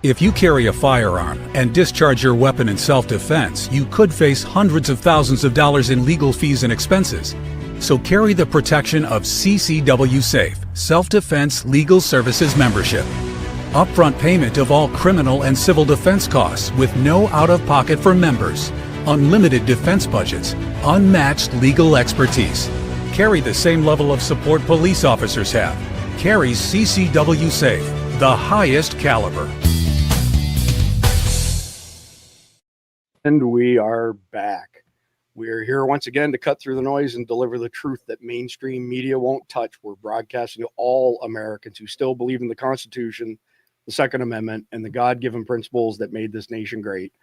If you carry a firearm and discharge your weapon in self-defense, you could face hundreds of thousands of dollars in legal fees and expenses. So carry the protection of CCW Safe, Self-Defense Legal Services membership. Upfront payment of all criminal and civil defense costs with no out-of-pocket for members. Unlimited defense budgets, unmatched legal expertise. Carry the same level of support police officers have. Carry CCW Safe, the highest caliber. And we are back. We are here once again to cut through the noise and deliver the truth that mainstream media won't touch. We're broadcasting to all Americans who still believe in the Constitution, the Second Amendment, and the God-given principles that made this nation great.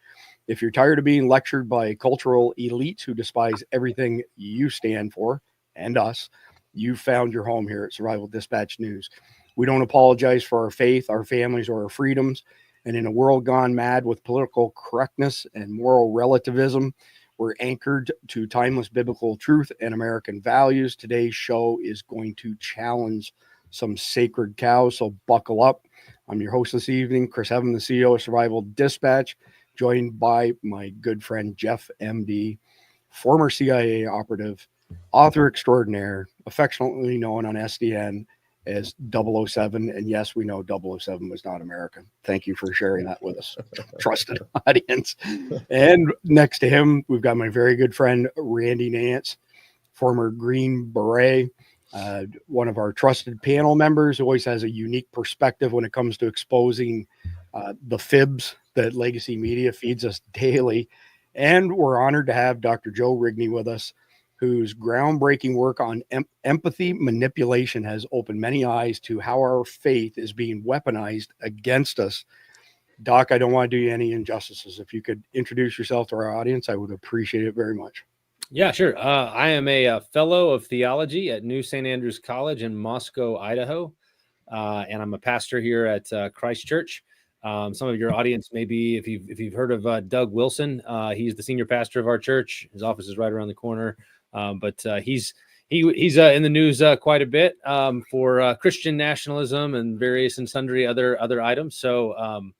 If you're tired of being lectured by cultural elites who despise everything you stand for, and us, you've found your home here at Survival Dispatch News. We don't apologize for our faith, our families, or our freedoms. And in a world gone mad with political correctness and moral relativism, we're anchored to timeless biblical truth and American values. Today's show is going to challenge some sacred cows, so buckle up. I'm your host this evening, Chris Evan, the CEO of Survival Dispatch, joined by my good friend Jeff MD, former CIA operative, author extraordinaire, affectionately known on SDN as 007. And yes, we know 007 was not American. Thank you for sharing that with us, trusted audience. And next to him, we've got my very good friend, Randy Nance, former Green Beret, one of our trusted panel members, who always has a unique perspective when it comes to exposing the fibs that legacy media feeds us daily. And we're honored to have Dr. Joe Rigney with us, whose groundbreaking work on empathy manipulation has opened many eyes to how our faith is being weaponized against us. Doc, I don't want to do you any injustices. If you could introduce yourself to our audience, I would appreciate it very much. Yeah, sure. I am a fellow of theology at New St. Andrews College in Moscow, Idaho. And I'm a pastor here at Christ Church. Some of your audience, maybe if you've heard of Doug Wilson, he's the senior pastor of our church. His office is right around the corner. But he's in the news quite a bit for Christian nationalism and various and sundry other items. So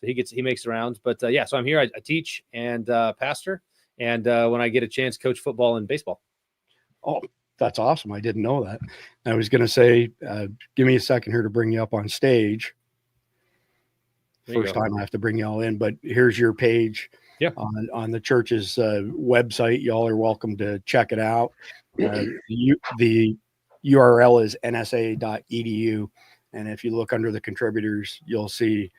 he makes the rounds. But yeah, so I'm here. I teach and pastor, and when I get a chance, coach football and baseball. Oh, that's awesome! I didn't know that. I was going to say, give me a second here to bring you up on stage. First time I have to bring y'all in, but here's your page. Yeah. On the church's website. Y'all are welcome to check it out. The URL is nsa.edu. And if you look under the contributors, you'll see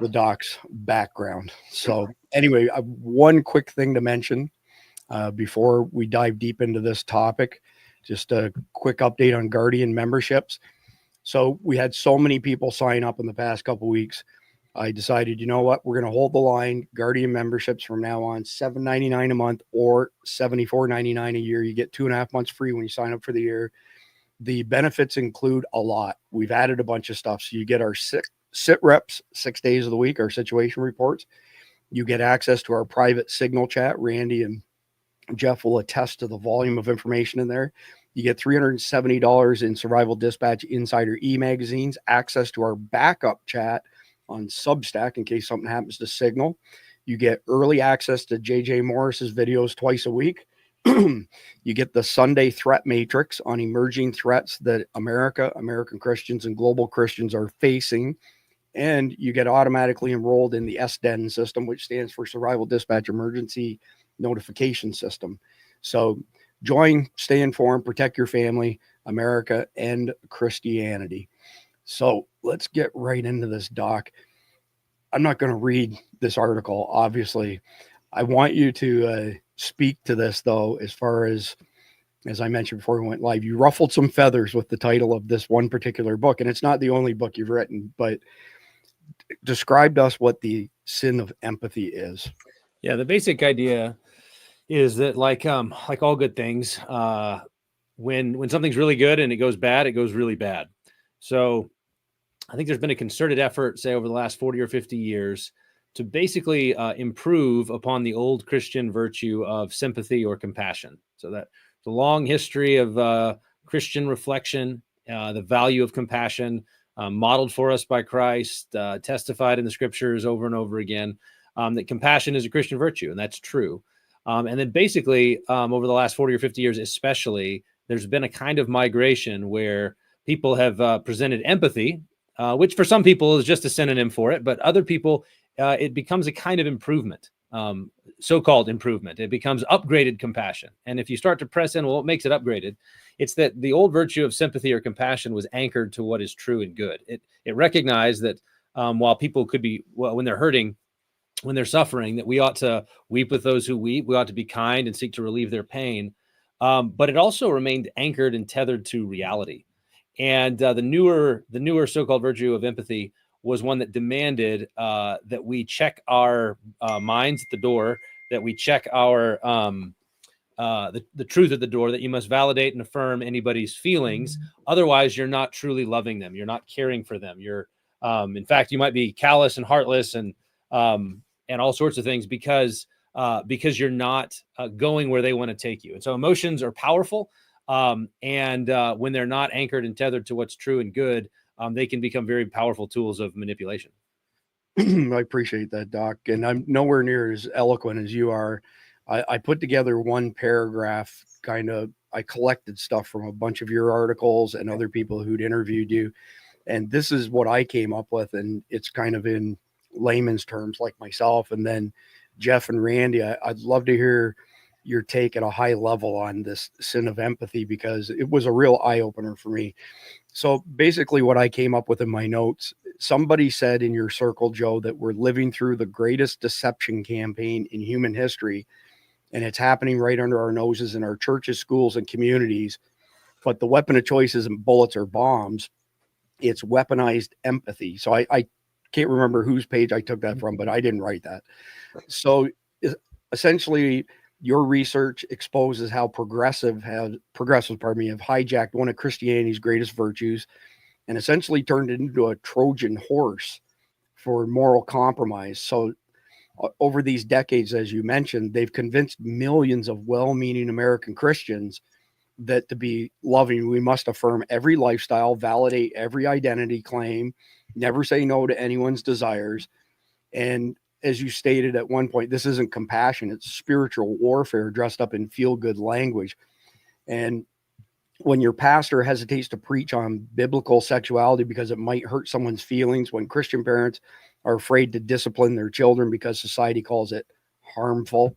the doc's background. So anyway, one quick thing to mention before we dive deep into this topic, just a quick update on Guardian memberships. So we had so many people sign up in the past couple of weeks. I decided, you know what, we're going to hold the line. Guardian memberships from now on, $7.99 a month or $74.99 a year. You get 2.5 months free when you sign up for the year. The benefits include a lot. We've added a bunch of stuff. So you get our sit reps 6 days of the week, our situation reports. You get access to our private Signal chat. Randy and Jeff will attest to the volume of information in there. You get $370 in Survival Dispatch Insider e-magazines, access to our backup chat on Substack in case something happens to Signal. You get early access to JJ Morris's videos twice a week. You get the Sunday threat matrix on emerging threats that American Christians, and global Christians are facing. And you get automatically enrolled in the SDEN system, which stands for Survival Dispatch Emergency Notification System. So join, stay informed, protect your family, America, and Christianity. So let's get right into this, Doc. I'm not going to read this article, obviously. I want you to speak to this, though, as far as I mentioned before we went live. You ruffled some feathers with the title of this one particular book, and it's not the only book you've written, but describe to us what the sin of empathy is. Yeah, the basic idea is that like all good things, when something's really good and it goes bad, it goes really bad. So I think there's been a concerted effort, say, over the last 40 or 50 years to basically improve upon the old Christian virtue of sympathy or compassion. So that the long history of Christian reflection, the value of compassion, modeled for us by Christ, testified in the scriptures over and over again, that compassion is a Christian virtue, and that's true. And then basically, over the last 40 or 50 years, especially, there's been a kind of migration where people have presented empathy, which for some people is just a synonym for it, but other people, it becomes a kind of improvement, so-called improvement. It becomes upgraded compassion. And if you start to press in, well, what makes it upgraded? It's that the old virtue of sympathy or compassion was anchored to what is true and good. It recognized that while people could be, when they're hurting, when they're suffering, that we ought to weep with those who weep. We ought to be kind and seek to relieve their pain. But it also remained anchored and tethered to reality. And the newer so-called virtue of empathy was one that demanded that we check our minds at the door, that we check our the truth at the door, that you must validate and affirm anybody's feelings. Otherwise, you're not truly loving them. You're not caring for them. You're, in fact, you might be callous and heartless and all sorts of things because you're not going where they want to take you. And so emotions are powerful. And when they're not anchored and tethered to what's true and good, they can become very powerful tools of manipulation. I appreciate that, Doc. And I'm nowhere near as eloquent as you are. I put together one paragraph, I collected stuff from a bunch of your articles and other people who'd interviewed you. And this is what I came up with. And it's kind of in layman's terms, like myself. And then Jeff and Randy, I'd love to hear your take at a high level on this sin of empathy, because it was a real eye opener for me. So basically what I came up with in my notes, somebody said in your circle, Joe, that we're living through the greatest deception campaign in human history. And it's happening right under our noses in our churches, schools, and communities. But the weapon of choice isn't bullets or bombs. It's weaponized empathy. So I can't remember whose page I took that from, but I didn't write that. So essentially, your research exposes how progressives have hijacked one of Christianity's greatest virtues and essentially turned it into a Trojan horse for moral compromise. So over these decades, as you mentioned, they've convinced millions of well-meaning American Christians that to be loving, we must affirm every lifestyle, validate every identity claim, never say no to anyone's desires. And as you stated at one point, this isn't compassion, it's spiritual warfare dressed up in feel-good language. And when your pastor hesitates to preach on biblical sexuality because it might hurt someone's feelings, when Christian parents are afraid to discipline their children because society calls it harmful,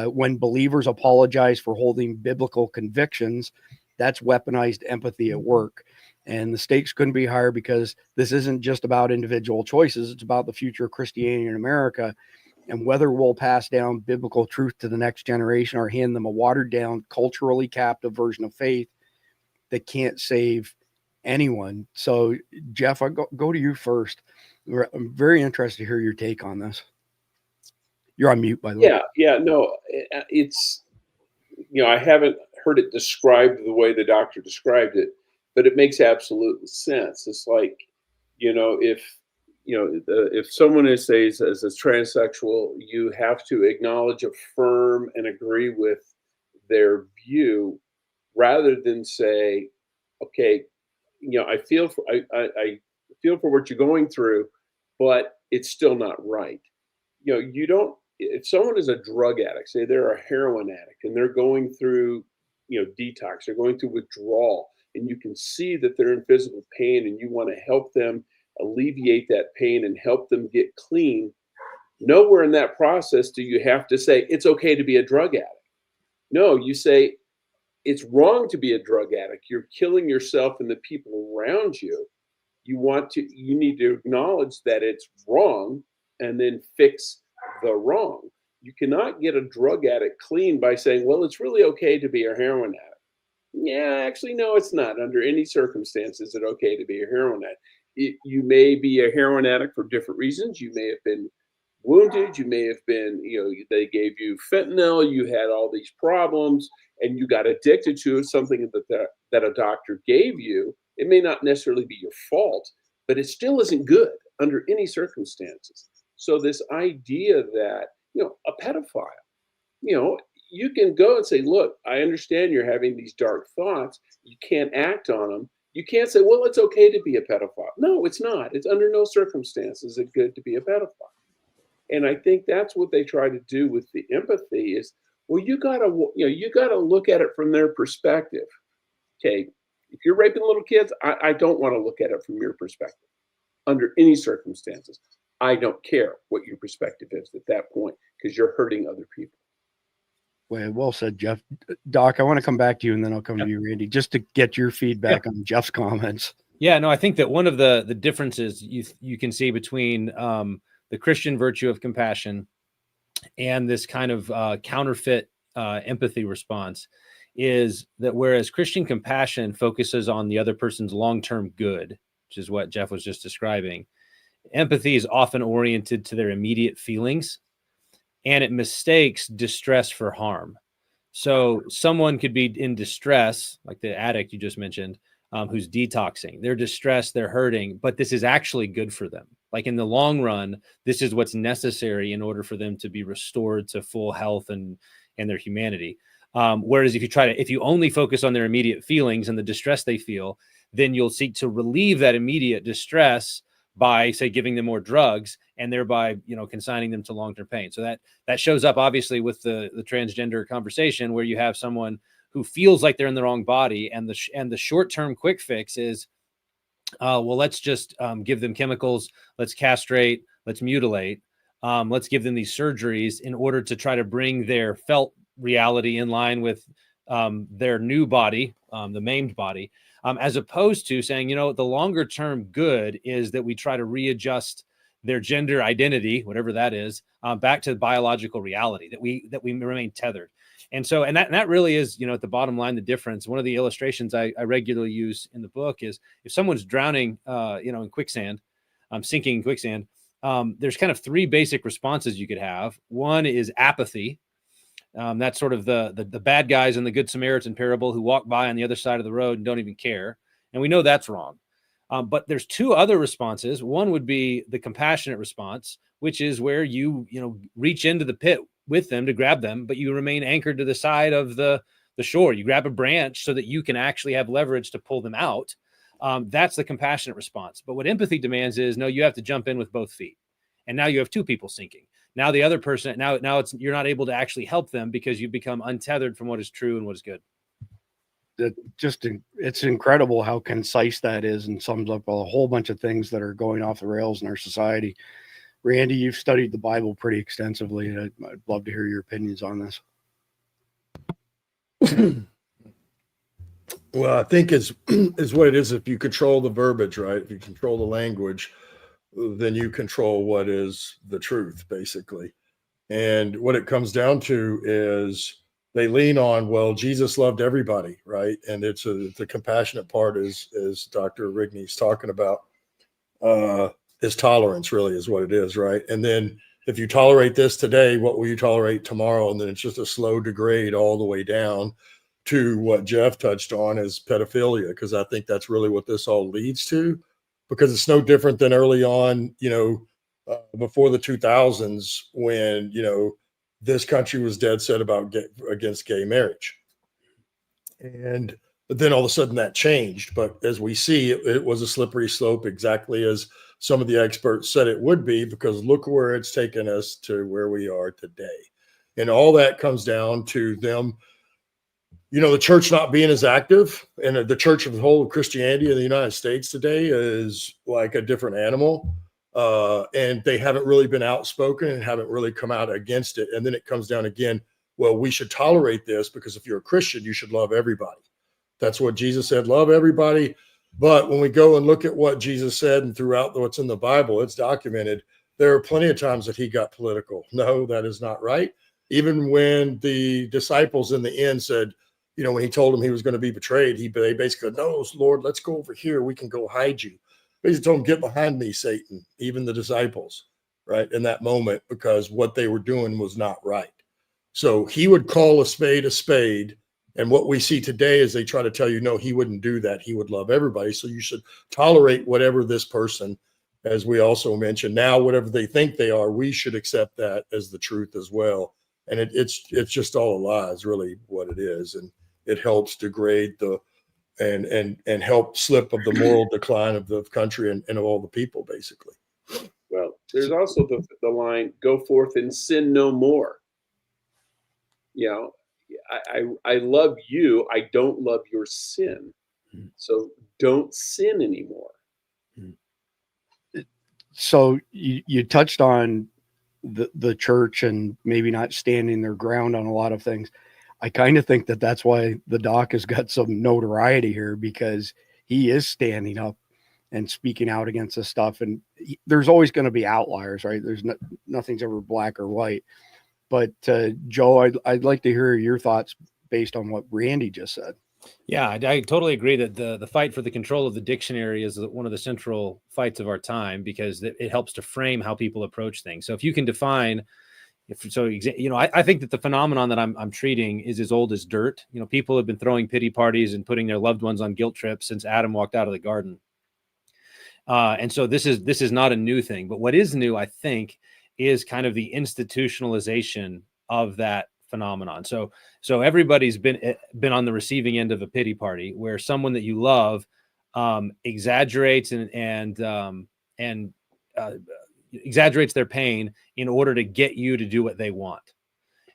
when believers apologize for holding biblical convictions, that's weaponized empathy at work. And the stakes couldn't be higher, because this isn't just about individual choices. It's about the future of Christianity in America, and whether we'll pass down biblical truth to the next generation or hand them a watered down, culturally captive version of faith that can't save anyone. So Jeff, I go to you first. I'm very interested to hear your take on this. You're on mute, by the way. Yeah, no, it's, I haven't heard it described the way the doctor described it, but it makes absolute sense. It's like, if someone is, say, as a transsexual, you have to acknowledge, affirm, and agree with their view, rather than say, okay, I feel for what you're going through, but it's still not right. You don't. If someone is a drug addict, say they're a heroin addict, and they're going through, detox, they're going through withdrawal, and you can see that they're in physical pain, and you want to help them alleviate that pain and help them get clean. Nowhere in that process do you have to say it's okay to be a drug addict. No, you say it's wrong to be a drug addict. You're killing yourself and the people around you. You need to acknowledge that it's wrong and then fix the wrong. You cannot get a drug addict clean by saying, well, it's really okay to be a heroin addict. Yeah, actually, no, it's not. Under any circumstances, is it okay to be a heroin addict? You may be a heroin addict for different reasons. You may have been wounded. You may have been, they gave you fentanyl. You had all these problems and you got addicted to something that a doctor gave you. It may not necessarily be your fault, but it still isn't good under any circumstances. So this idea that, a pedophile, you can go and say, look, I understand you're having these dark thoughts. You can't act on them. You can't say, well, it's okay to be a pedophile. No, it's not. It's under no circumstances is it good to be a pedophile. And I think that's what they try to do with the empathy is, well, you gotta look at it from their perspective. Okay, if you're raping little kids, I don't want to look at it from your perspective under any circumstances. I don't care what your perspective is at that point because you're hurting other people. Well said, Jeff. Doc, I want to come back to you and then I'll come to you, Randy, just to get your feedback on Jeff's comments. Yeah, no, I think that one of the differences you can see between the Christian virtue of compassion and this kind of counterfeit empathy response is that whereas Christian compassion focuses on the other person's long-term good, which is what Jeff was just describing, empathy is often oriented to their immediate feelings, and it mistakes distress for harm. So someone could be in distress, like the addict you just mentioned, who's detoxing. They're distressed, they're hurting, but this is actually good for them. Like in the long run, this is what's necessary in order for them to be restored to full health and their humanity. Whereas if you only focus on their immediate feelings and the distress they feel, then you'll seek to relieve that immediate distress by, say, giving them more drugs and thereby, consigning them to long-term pain. So that shows up obviously with the transgender conversation where you have someone who feels like they're in the wrong body, and the short-term quick fix is, well, let's just give them chemicals, let's castrate, let's mutilate, let's give them these surgeries in order to try to bring their felt reality in line with their new body, the maimed body, as opposed to saying, the longer term good is that we try to readjust their gender identity, whatever that is, back to biological reality, that we remain tethered. And so, and that really is, at the bottom line, the difference. One of the illustrations I regularly use in the book is if someone's drowning, in quicksand, sinking in quicksand, there's kind of three basic responses you could have. One is apathy. That's sort of the bad guys in the Good Samaritan parable who walk by on the other side of the road and don't even care. And we know that's wrong. But there's two other responses. One would be the compassionate response, which is where you reach into the pit with them to grab them, but you remain anchored to the side of the shore. You grab a branch so that you can actually have leverage to pull them out. That's the compassionate response. But what empathy demands is, no, you have to jump in with both feet. And now you have two people sinking. Now the other person, now you're not able to actually help them because you've become untethered from what is true and what is good. It's incredible how concise that is and sums up a whole bunch of things that are going off the rails in our society. Randy, you've studied the Bible pretty extensively, and I'd love to hear your opinions on this. Well, I think is what it is. If you control the verbiage, right? If you control the language, then you control what is the truth, basically. And what it comes down to is they lean on, well, Jesus loved everybody, right? And it's the compassionate part is Dr. Rigney's talking about. Is tolerance really is what it is, right? And then if you tolerate this today, what will you tolerate tomorrow? And then it's just a slow degrade all the way down to what Jeff touched on is pedophilia, because I think that's really what this all leads to, because it's no different than early on, before the 2000s when, this country was dead set against gay marriage. But then all of a sudden that changed. But as we see, it was a slippery slope, exactly as some of the experts said it would be, because look where it's taken us to where we are today. And all that comes down to them, the church not being as active, and the church of the whole of Christianity in the United States today is like a different animal. And they haven't really been outspoken and haven't really come out against it. And then it comes down again, well, we should tolerate this because if you're a Christian, you should love everybody. That's what Jesus said, love everybody. But when we go and look at what Jesus said and throughout what's in the Bible, it's documented. There are plenty of times that he got political. No, that is not right. Even when the disciples in the end said, when he told them he was going to be betrayed, they basically said, no, Lord, let's go over here. We can go hide you. Basically told him, get behind me, Satan, even the disciples, right, in that moment, because what they were doing was not right. So he would call a spade. And what we see today is they try to tell you, no, he wouldn't do that. He would love everybody. So you should tolerate whatever this person, as we also mentioned, now, whatever they think they are, we should accept that as the truth as well. And it's just all a lie is really what it is. And it helps degrade the and help slip of the moral decline of the country and of all the people, basically. Well, there's also the line, go forth and sin no more. You know, I love you. I don't love your sin. So don't sin anymore. So you touched on the church and maybe not standing their ground on a lot of things. I kind of think that that's why the doc has got some notoriety here, because he is standing up and speaking out against this stuff. And there's always going to be outliers, right? There's nothing's ever black or white. But Joe, I'd like to hear your thoughts based on what Randy just said. Yeah, I totally agree that the fight for the control of the dictionary is one of the central fights of our time, because it helps to frame how people approach things. So if you can define, I think that the phenomenon that I'm treating is as old as dirt. You know, people have been throwing pity parties and putting their loved ones on guilt trips since Adam walked out of the garden. And so this is not a new thing. But what is new, I think, is kind of the institutionalization of that phenomenon. So everybody's been on the receiving end of a pity party where someone that you love exaggerates and exaggerates their pain in order to get you to do what they want.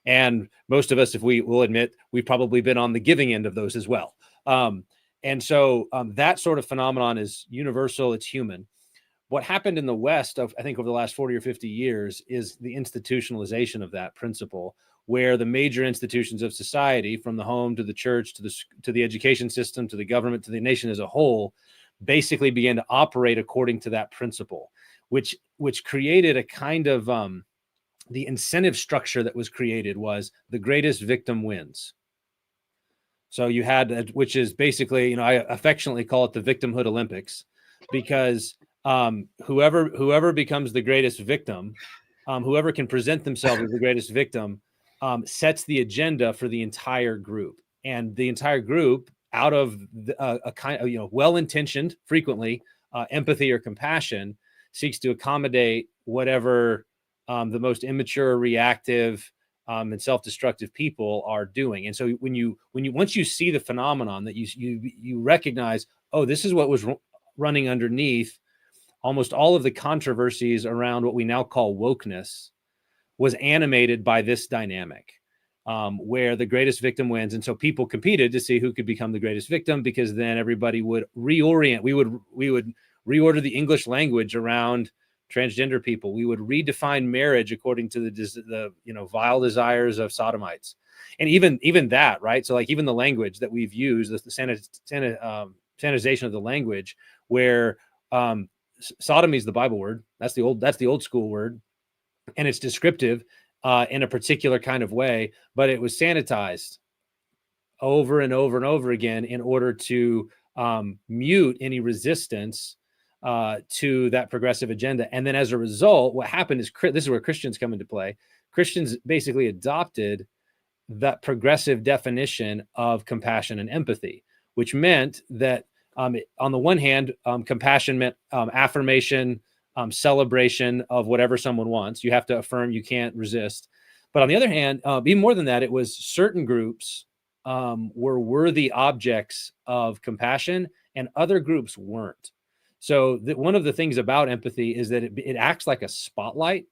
And most of us, if we will admit, we've probably been on the giving end of those as well. And so that sort of phenomenon is universal. It's human. What happened in the West, I think over the last 40 or 50 years, is the institutionalization of that principle, where the major institutions of society, from the home to the church to the education system to the government to the nation as a whole, basically began to operate according to that principle, which created a kind of the incentive structure that was created was the greatest victim wins. So you had, which is basically, I affectionately call it the victimhood Olympics, because whoever becomes the greatest victim, whoever can present themselves as the greatest victim, sets the agenda for the entire group. And the entire group, out of a kind of, well-intentioned, frequently empathy or compassion, seeks to accommodate whatever the most immature, reactive, and self-destructive people are doing. And so once you see the phenomenon, that you recognize, oh, this is what was running underneath almost all of the controversies around what we now call wokeness, was animated by this dynamic, where the greatest victim wins. And so people competed to see who could become the greatest victim, because then everybody would reorient. We would reorder the English language around transgender people. We would redefine marriage according to the vile desires of sodomites. And even that, right? So like even the language that we've used, the sanitization of the language, where sodomy is the Bible word. That's the old school word. And it's descriptive in a particular kind of way, but it was sanitized over and over and over again in order to mute any resistance to that progressive agenda. And then as a result, what happened is, this is where Christians come into play. Christians basically adopted that progressive definition of compassion and empathy, which meant that on the one hand, compassion meant affirmation, celebration of whatever someone wants. You have to affirm, you can't resist. But on the other hand, even more than that, it was certain groups were worthy objects of compassion and other groups weren't. So one of the things about empathy is that it acts like a spotlight,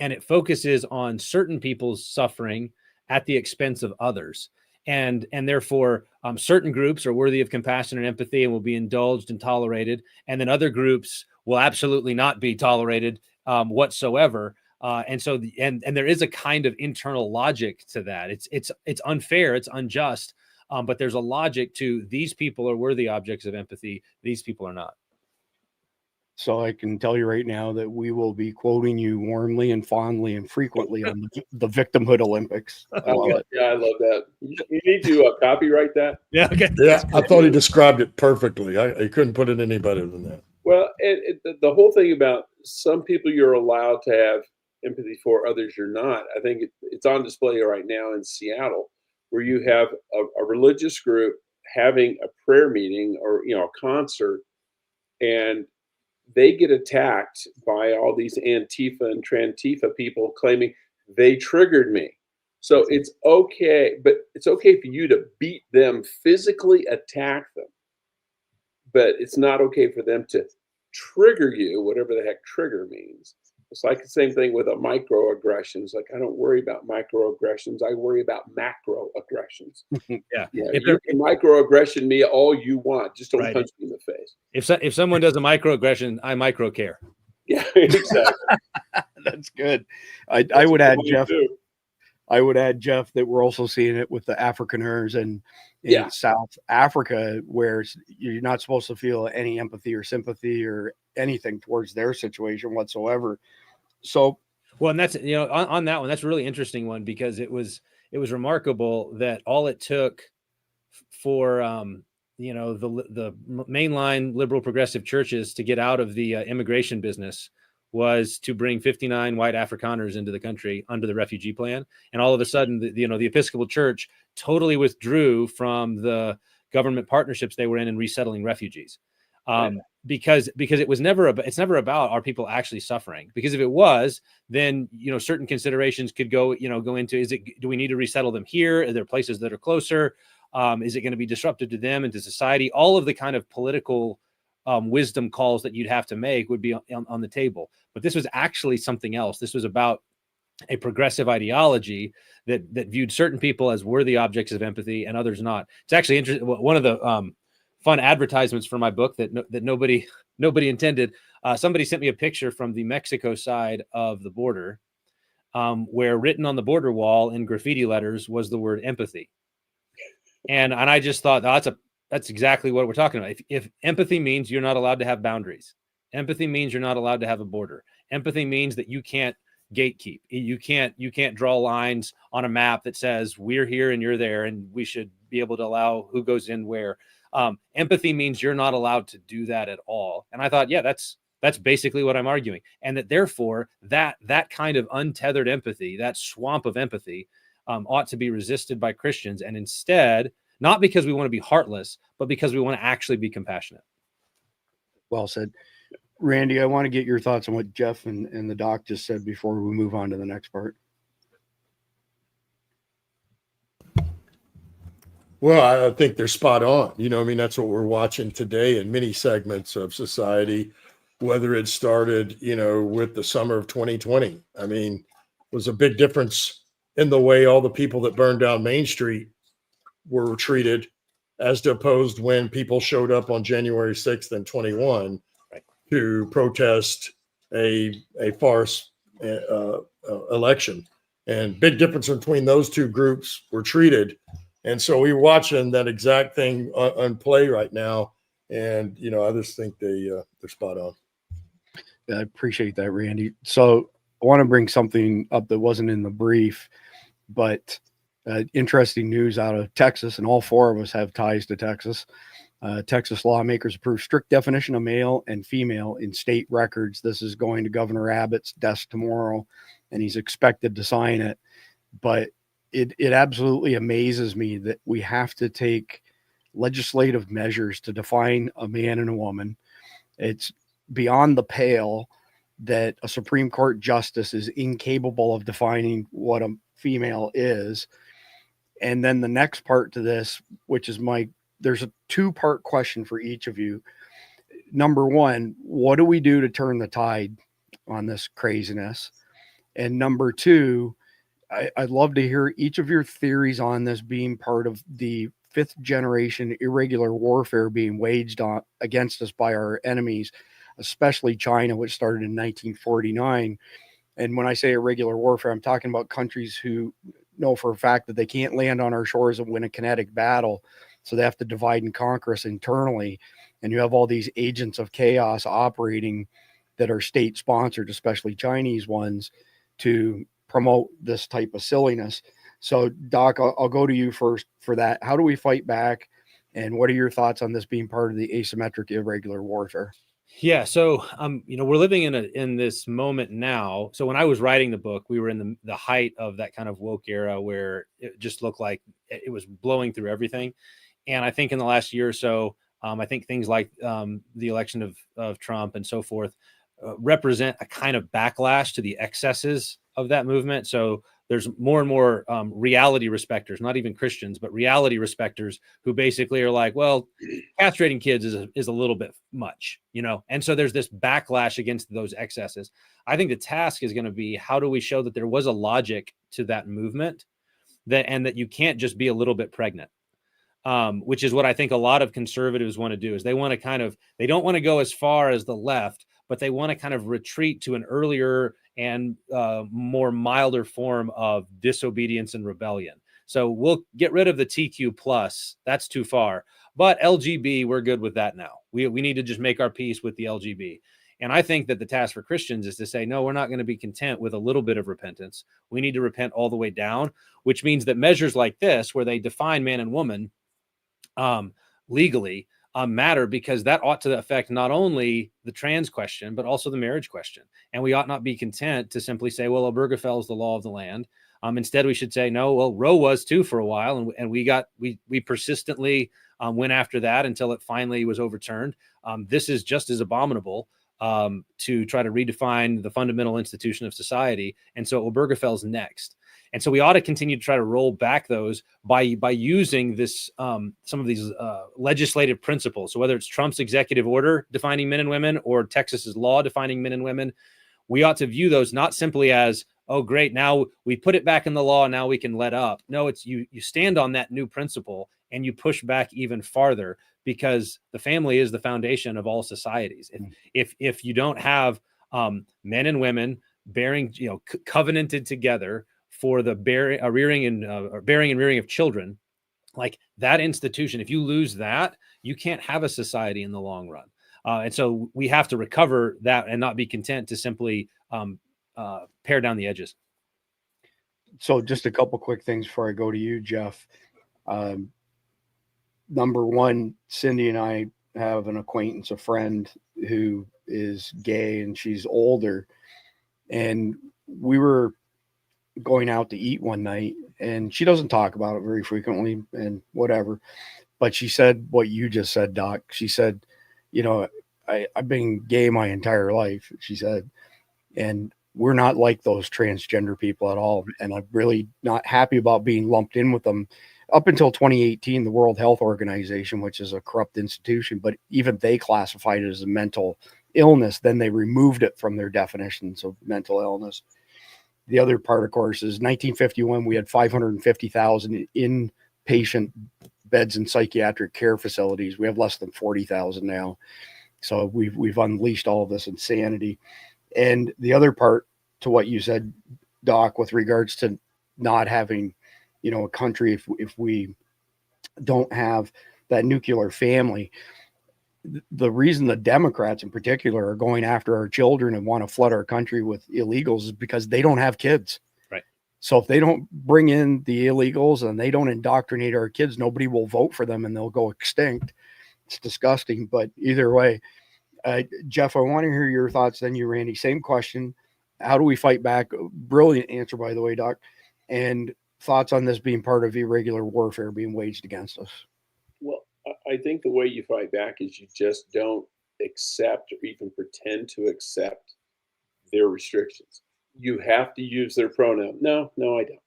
and it focuses on certain people's suffering at the expense of others. And therefore, certain groups are worthy of compassion and empathy and will be indulged and tolerated. And then other groups will absolutely not be tolerated whatsoever. And so there is a kind of internal logic to that. It's unfair, it's unjust, but there's a logic to these people are worthy objects of empathy. These people are not. So I can tell you right now that we will be quoting you warmly and fondly and frequently on the Victimhood Olympics. I love it. Yeah, I love that. You need to copyright that. Yeah. Okay. Yeah, I thought he described it perfectly. I couldn't put it any better than that. Well, the whole thing about some people you're allowed to have empathy for, others you're not. I think it's on display right now in Seattle, where you have a religious group having a prayer meeting or a concert, and they get attacked by all these Antifa and Trantifa people claiming they triggered me. So it's okay, but it's okay for you to beat them, physically attack them, but it's not okay for them to trigger you, whatever the heck trigger means. It's like the same thing with a microaggressions. Like, I don't worry about microaggressions. I worry about macroaggressions. Yeah. Yeah, If, you can microaggression me all you want. Just don't Right. punch me in the face. if someone does a microaggression, I micro care. Yeah, exactly. That's good. I would add, What we Jeff. do. I would add, Jeff, that we're also seeing it with the Afrikaners and in Yeah. South Africa, where you're not supposed to feel any empathy or sympathy or anything towards their situation whatsoever. So, Well, and that's, on that one, that's a really interesting one, because it was remarkable that all it took for, the mainline liberal progressive churches to get out of the immigration business was to bring 59 white Afrikaners into the country under the refugee plan. And all of a sudden, the Episcopal Church totally withdrew from the government partnerships they were in resettling refugees. Because it's never about are people actually suffering? Because if it was, then certain considerations could go into, do we need to resettle them here? Are there places that are closer? Is it going to be disruptive to them and to society? All of the kind of political wisdom calls that you'd have to make would be on the table. But this was actually something else. This was about a progressive ideology that viewed certain people as worthy objects of empathy and others not. It's actually interesting. One of the fun advertisements for my book that nobody intended. Somebody sent me a picture from the Mexico side of the border, where written on the border wall in graffiti letters was the word empathy. And I just thought, that's exactly what we're talking about. If empathy means you're not allowed to have boundaries, empathy means you're not allowed to have a border. Empathy means that you can't gatekeep. You can't draw lines on a map that says we're here and you're there, and we should be able to allow who goes in where. Empathy means you're not allowed to do that at all. And I thought, yeah, that's basically what I'm arguing. And that therefore that kind of untethered empathy, that swamp of empathy, ought to be resisted by Christians. And instead, not because we want to be heartless, but because we want to actually be compassionate. well said. Randy, I want to get your thoughts on what Jeff and the doc just said before we move on to the next part. Well, I think they're spot on. That's what we're watching today in many segments of society, whether it started, with the summer of 2020. It was a big difference in the way all the people that burned down Main Street were treated, as opposed when people showed up on January 6th and 21 to protest a farce election. And big difference between those two groups were treated. And so we're watching that exact thing on play right now. And, I just think they're spot on. I appreciate that, Randy. So I want to bring something up that wasn't in the brief, but interesting news out of Texas, and all four of us have ties to Texas. Texas lawmakers approved strict definition of male and female in state records. This is going to Governor Abbott's desk tomorrow, and he's expected to sign it. But it absolutely amazes me that we have to take legislative measures to define a man and a woman. It's beyond the pale that a Supreme Court justice is incapable of defining what a female is. And then the next part to this, which is there's a two-part question for each of you. Number one, what do we do to turn the tide on this craziness? And number two, I'd love to hear each of your theories on this being part of the fifth generation irregular warfare being waged against us by our enemies, especially China, which started in 1949. And when I say irregular warfare, I'm talking about countries who know for a fact that they can't land on our shores and win a kinetic battle. So they have to divide and conquer us internally. And you have all these agents of chaos operating that are state sponsored, especially Chinese ones, to promote this type of silliness. So Doc, I'll go to you first for that. How do we fight back? And what are your thoughts on this being part of the asymmetric irregular warfare? Yeah. So, we're living in this moment now. So when I was writing the book, we were in the height of that kind of woke era where it just looked like it was blowing through everything. And I think in the last year or so, I think things like the election of Trump and so forth represent a kind of backlash to the excesses of that movement. So there's more and more reality respecters, not even Christians, but reality respecters who basically are like, well, castrating kids is a little bit much, you know? And so there's this backlash against those excesses. I think the task is going to be, how do we show that there was a logic to that movement, and that you can't just be a little bit pregnant? Which is what I think a lot of conservatives want to do, is they want to they don't want to go as far as the left, but they want to kind of retreat to an earlier and more milder form of disobedience and rebellion. So we'll get rid of the TQ plus. That's too far. But LGB, we're good with that now. We need to just make our peace with the LGB. And I think that the task for Christians is to say, no, we're not going to be content with a little bit of repentance. We need to repent all the way down, which means that measures like this, where they define man and woman legally, matter, because that ought to affect not only the trans question, but also the marriage question. And we ought not be content to simply say, well, Obergefell is the law of the land. Instead, we should say, no, well, Roe was too for a while. And we persistently went after that until it finally was overturned. This is just as abominable to try to redefine the fundamental institution of society. And so Obergefell's next. And so we ought to continue to try to roll back those by using this, some of these legislative principles. So whether it's Trump's executive order defining men and women, or Texas's law defining men and women, we ought to view those not simply as, oh, great, now we put it back in the law, now we can let up. No, it's you stand on that new principle and you push back even farther, because the family is the foundation of all societies. If you don't have men and women bearing, covenanted together for the bearing and rearing of children, like that institution, if you lose that, you can't have a society in the long run. And so we have to recover that and not be content to simply pare down the edges. So just a couple quick things before I go to you, Jeff. Number one, Cindy and I have an acquaintance, a friend who is gay, and she's older. And we were going out to eat one night, and she doesn't talk about it very frequently and whatever. But she said what you just said, Doc. She said, I've been gay my entire life, she said, and we're not like those transgender people at all. And I'm really not happy about being lumped in with them. Up until 2018, the World Health Organization, which is a corrupt institution, but even they classified it as a mental illness. Then they removed it from their definitions of mental illness. The other part, of course, is 1951, we had 550,000 inpatient beds in psychiatric care facilities. We have less than 40,000 now. So we've unleashed all of this insanity. And the other part to what you said, Doc, with regards to not having, a country, if we don't have that nuclear family, the reason the Democrats in particular are going after our children and want to flood our country with illegals is because they don't have kids. Right. So if they don't bring in the illegals and they don't indoctrinate our kids, nobody will vote for them and they'll go extinct. It's disgusting. But either way, Jeff, I want to hear your thoughts. Then you, Randy, same question. How do we fight back? Brilliant answer, by the way, Doc. And thoughts on this being part of irregular warfare being waged against us? Well, I think the way you fight back is you just don't accept or even pretend to accept their restrictions. You have to use their pronoun. No, I don't.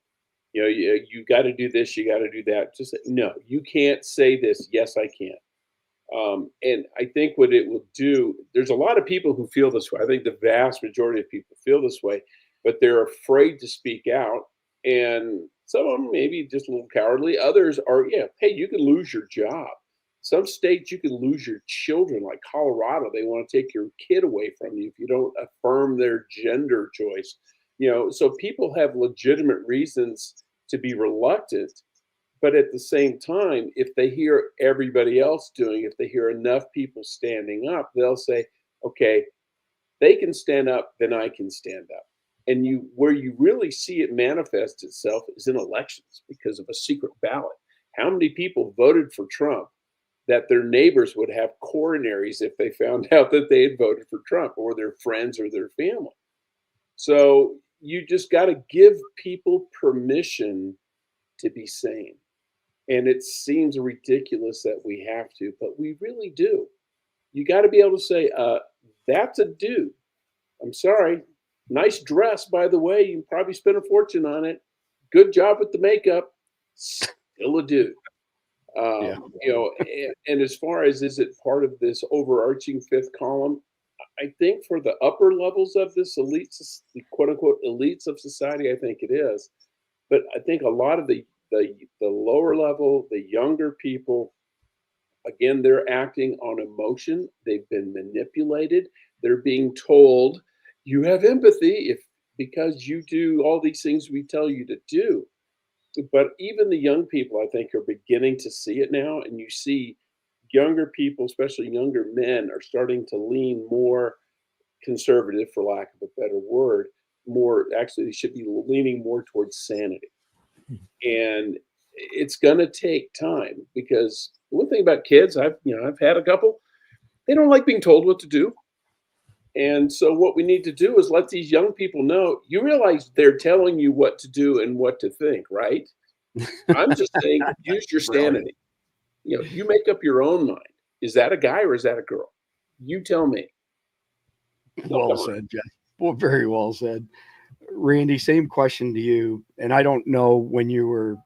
You got to do this, you got to do that. Just no, you can't say this. Yes, I can. And I think what it will do, there's a lot of people who feel this way. I think the vast majority of people feel this way, but they're afraid to speak out. And some of them maybe just a little cowardly. Others are, hey, you can lose your job. Some states you can lose your children, like Colorado. They want to take your kid away from you if you don't affirm their gender choice. So people have legitimate reasons to be reluctant. But at the same time, if they hear everybody else doing, if they hear enough people standing up, they'll say, okay, they can stand up, then I can stand up. And where you really see it manifest itself is in elections because of a secret ballot. How many people voted for Trump that their neighbors would have coronaries if they found out that they had voted for Trump, or their friends or their family? So you just got to give people permission to be sane. And it seems ridiculous that we have to, but we really do. You got to be able to say, that's a dude. I'm sorry. Nice dress, by the way. You can probably spend a fortune on it. good job with the makeup, still a dude. Yeah. And as far as is it part of this overarching fifth column, I think for the upper levels of this elites, the quote unquote elites of society, I think it is. But I think a lot of the lower level, the younger people, again, they're acting on emotion. They've been manipulated. They're being told you have empathy because you do all these things we tell you to do. But even the young people, I think, are beginning to see it now. And you see younger people, especially younger men, are starting to lean more conservative, for lack of a better word. More, actually, they should be leaning more towards sanity. And it's going to take time, because one thing about kids, I've had a couple, they don't like being told what to do. And so what we need to do is let these young people know, you realize they're telling you what to do and what to think, right? I'm just saying, use your sanity. You make up your own mind. Is that a guy or is that a girl? You tell me. Well said, Jeff. Well, very well said. Randy, same question to you. And I don't know, when you were,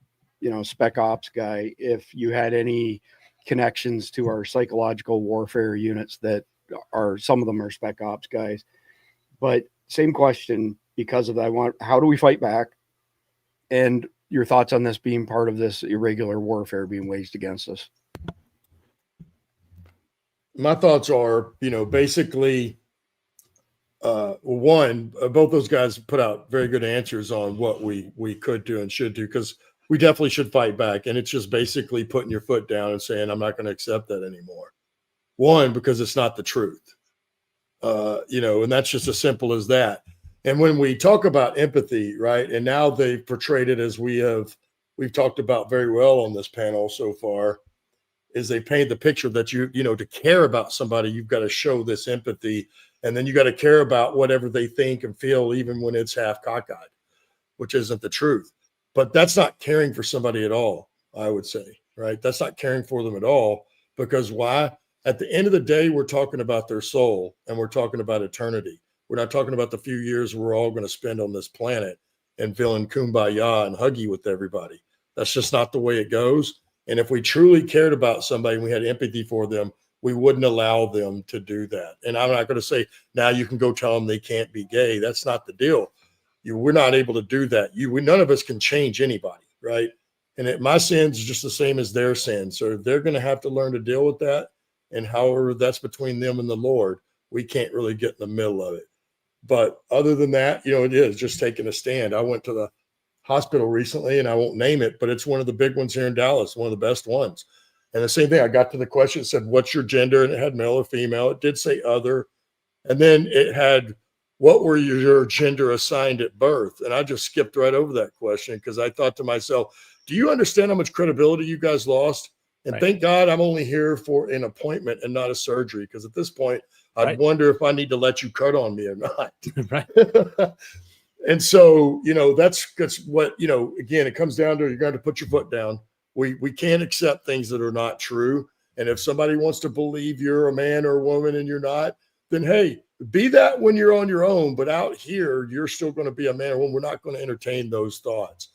spec ops guy, if you had any connections to our psychological warfare units that are, some of them are spec ops guys, but same question because of that. How do we fight back? And your thoughts on this being part of this irregular warfare being waged against us? My thoughts are, basically, both those guys put out very good answers on what we could do and should do, because we definitely should fight back. And it's just basically putting your foot down and saying, I'm not going to accept that anymore. One, because it's not the truth, and that's just as simple as that. And when we talk about empathy, right, and now they've portrayed it as we've talked about very well on this panel so far, is they paint the picture that to care about somebody, you've got to show this empathy, and then you got to care about whatever they think and feel, even when it's half cockeyed, which isn't the truth. But that's not caring for somebody at all, I would say, right? That's not caring for them at all, because why? At the end of the day, we're talking about their soul, and we're talking about eternity. We're not talking about the few years we're all going to spend on this planet and feeling kumbaya and huggy with everybody. That's just not the way it goes. And if we truly cared about somebody and we had empathy for them, we wouldn't allow them to do that. And I'm not going to say, now you can go tell them they can't be gay. That's not the deal. We're not able to do that. None of us can change anybody, right? And my sins are just the same as their sins. So they're going to have to learn to deal with that. And however that's between them and the Lord, we can't really get in the middle of it. But other than that, it is just taking a stand. I went to the hospital recently, and I won't name it, but it's one of the big ones here in Dallas, one of the best ones. And the same thing, I got to the question, it said, what's your gender? And it had male or female. It did say other. And then it had, what were your gender assigned at birth? And I just skipped right over that question, because I thought to myself, do you understand how much credibility you guys lost? And right. Thank God I'm only here for an appointment and not a surgery, because at this point, I'd wonder if I need to let you cut on me or not. Right. And so, that's what, again, it comes down to, you're going to put your foot down. We can't accept things that are not true. And if somebody wants to believe you're a man or a woman and you're not, then hey, be that when you're on your own. But out here, you're still going to be a man or woman. We're not going to entertain those thoughts.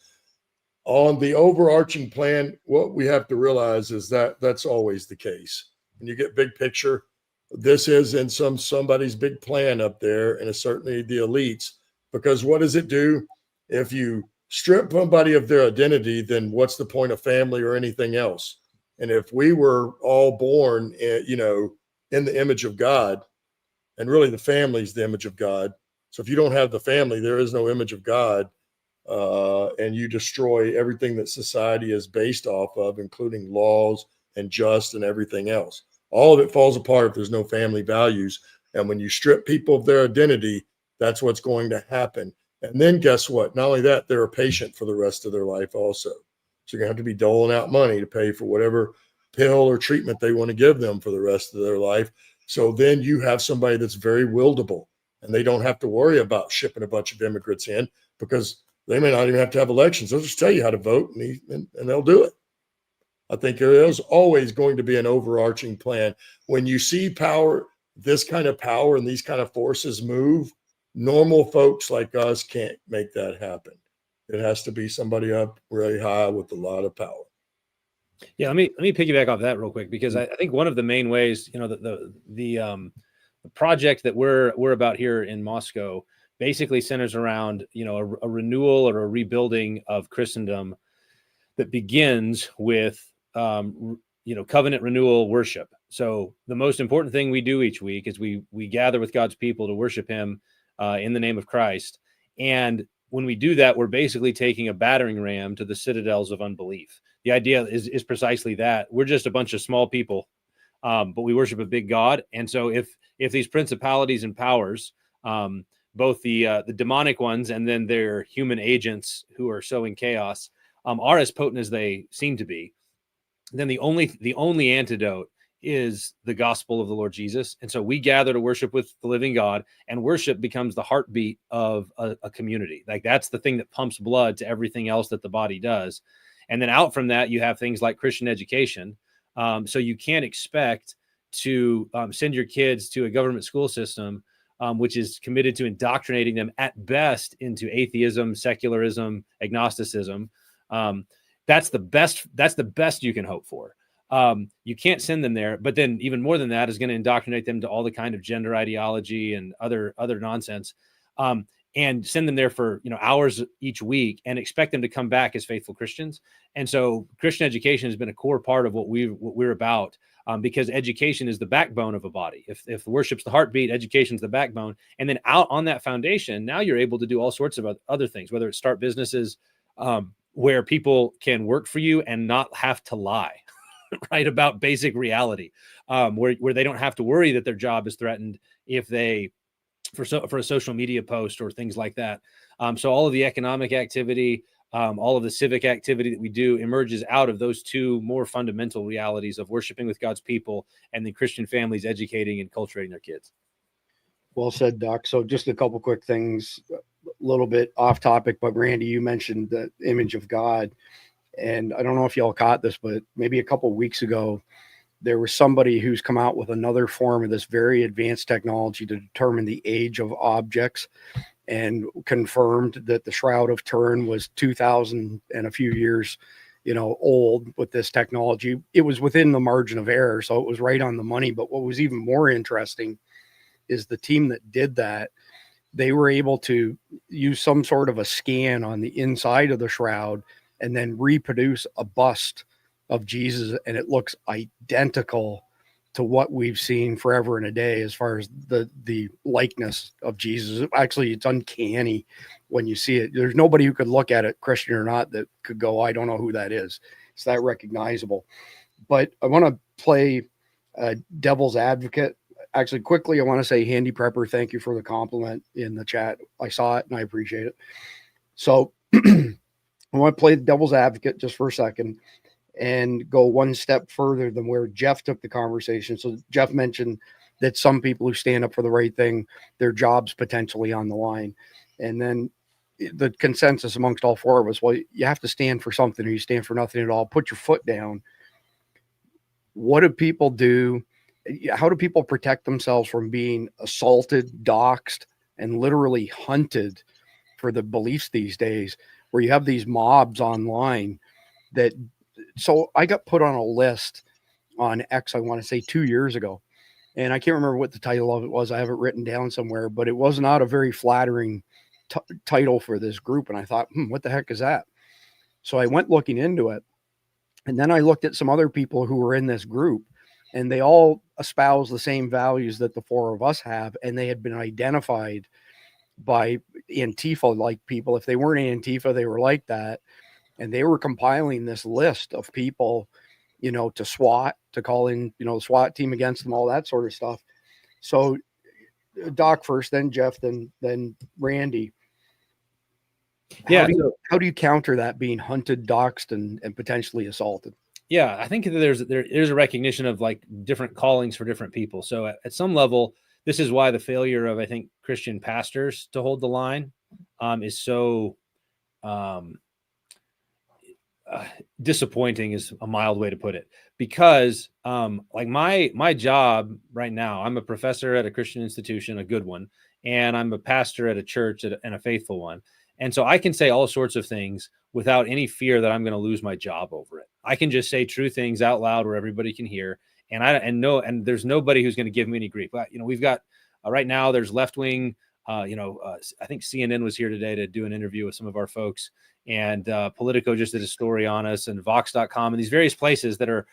On the overarching plan, what we have to realize is that that's always the case. When you get big picture, this is in somebody's big plan up there, and it's certainly the elites. Because what does it do? If you strip somebody of their identity, then what's the point of family or anything else? And if we were all born, in the image of God, and really the family is the image of God. So if you don't have the family, there is no image of God, and you destroy everything that society is based off of, including laws and just and everything else. All of it falls apart if there's no family values. And when you strip people of their identity, that's what's going to happen. And then guess what? Not only that, they're a patient for the rest of their life also. So you're going to have to be doling out money to pay for whatever pill or treatment they want to give them for the rest of their life. So then you have somebody that's very wieldable, and they don't have to worry about shipping a bunch of immigrants in, because they may not even have to have elections. They'll just tell you how to vote, and they'll do it. I think there is always going to be an overarching plan. When you see power, this kind of power and these kind of forces move, normal folks like us can't make that happen. It has to be somebody up really high with a lot of power. Yeah, let me piggyback off that real quick, because I think one of the main ways, the project that we're about here in Moscow basically centers around, a renewal or a rebuilding of Christendom that begins with covenant renewal worship. So the most important thing we do each week is we gather with God's people to worship Him in the name of Christ. And when we do that, we're basically taking a battering ram to the citadels of unbelief. The idea is precisely that. We're just a bunch of small people, but we worship a big God. And so if these principalities and powers, both the demonic ones and then their human agents who are sowing chaos, are as potent as they seem to be, then the only antidote is the gospel of the Lord Jesus. And so we gather to worship with the living God, and worship becomes the heartbeat of a community. Like, that's the thing that pumps blood to everything else that the body does. And then out from that, you have things like Christian education. So you can't expect to send your kids to a government school system, which is committed to indoctrinating them at best into atheism, secularism, agnosticism. That's the best you can hope for. You can't send them there, but then even more than that is going to indoctrinate them to all the kind of gender ideology and other nonsense, and send them there for hours each week and expect them to come back as faithful Christians. And so Christian education has been a core part of what we're about, because education is the backbone of a body. If worship's the heartbeat, education's the backbone, and then out on that foundation, now you're able to do all sorts of other things, whether it's start businesses where people can work for you and not have to lie. Right, about basic reality, where they don't have to worry that their job is threatened if they for a social media post or things like that. So all of the economic activity, all of the civic activity that we do emerges out of those two more fundamental realities of worshiping with God's people and the Christian families educating and cultivating their kids. Well said, Doc. So just a couple quick things, a little bit off topic, but Randy, you mentioned the image of God. And I don't know if y'all caught this, but maybe a couple of weeks ago, there was somebody who's come out with another form of this very advanced technology to determine the age of objects, and confirmed that the Shroud of Turin was 2,000 and a few years, old with this technology. It was within the margin of error, so it was right on the money. But what was even more interesting is the team that did that, they were able to use some sort of a scan on the inside of the shroud and then reproduce a bust of Jesus, and it looks identical to what we've seen forever and a day as far as the likeness of Jesus. Actually, it's uncanny when you see it. There's nobody who could look at it, Christian or not, that could go, I don't know who that is. It's that recognizable. But I want to play devil's advocate. Actually, quickly, I want to say, Handy Prepper, thank you for the compliment in the chat. I saw it and I appreciate it. So I want to play the devil's advocate just for a second and go one step further than where Jeff took the conversation. So Jeff mentioned that some people who stand up for the right thing, their job's potentially on the line. And then the consensus amongst all four of us, well, you have to stand for something or you stand for nothing at all. Put your foot down. What do people do? How do people protect themselves from being assaulted, doxxed, and literally hunted for the beliefs these days, where you have these mobs online that, so I got put on a list on X, I want to say 2 years ago, and I can't remember what the title of it was. I have it written down somewhere, but it was not a very flattering title for this group. And I thought, what the heck is that? So I went looking into it, and then I looked at some other people who were in this group, and they all espouse the same values that the four of us have. And they had been identified by Antifa-like people. If they weren't Antifa, they were like that. And they were compiling this list of people, to SWAT, to call in, the SWAT team against them, all that sort of stuff. So Doc first, then Jeff, then Randy. Yeah. How do you counter that being hunted, doxxed, and potentially assaulted? Yeah, I think there is a recognition of like different callings for different people. So at some level, this is why the failure of, I think, Christian pastors to hold the line is so disappointing, is a mild way to put it. Because like my job right now, I'm a professor at a Christian institution, a good one, and I'm a pastor at a church and a faithful one. And so I can say all sorts of things without any fear that I'm going to lose my job over it. I can just say true things out loud where everybody can hear. And there's nobody who's going to give me any grief. But, we've got right now there's left wing. I think CNN was here today to do an interview with some of our folks, and Politico just did a story on us, and Vox.com, and these various places that are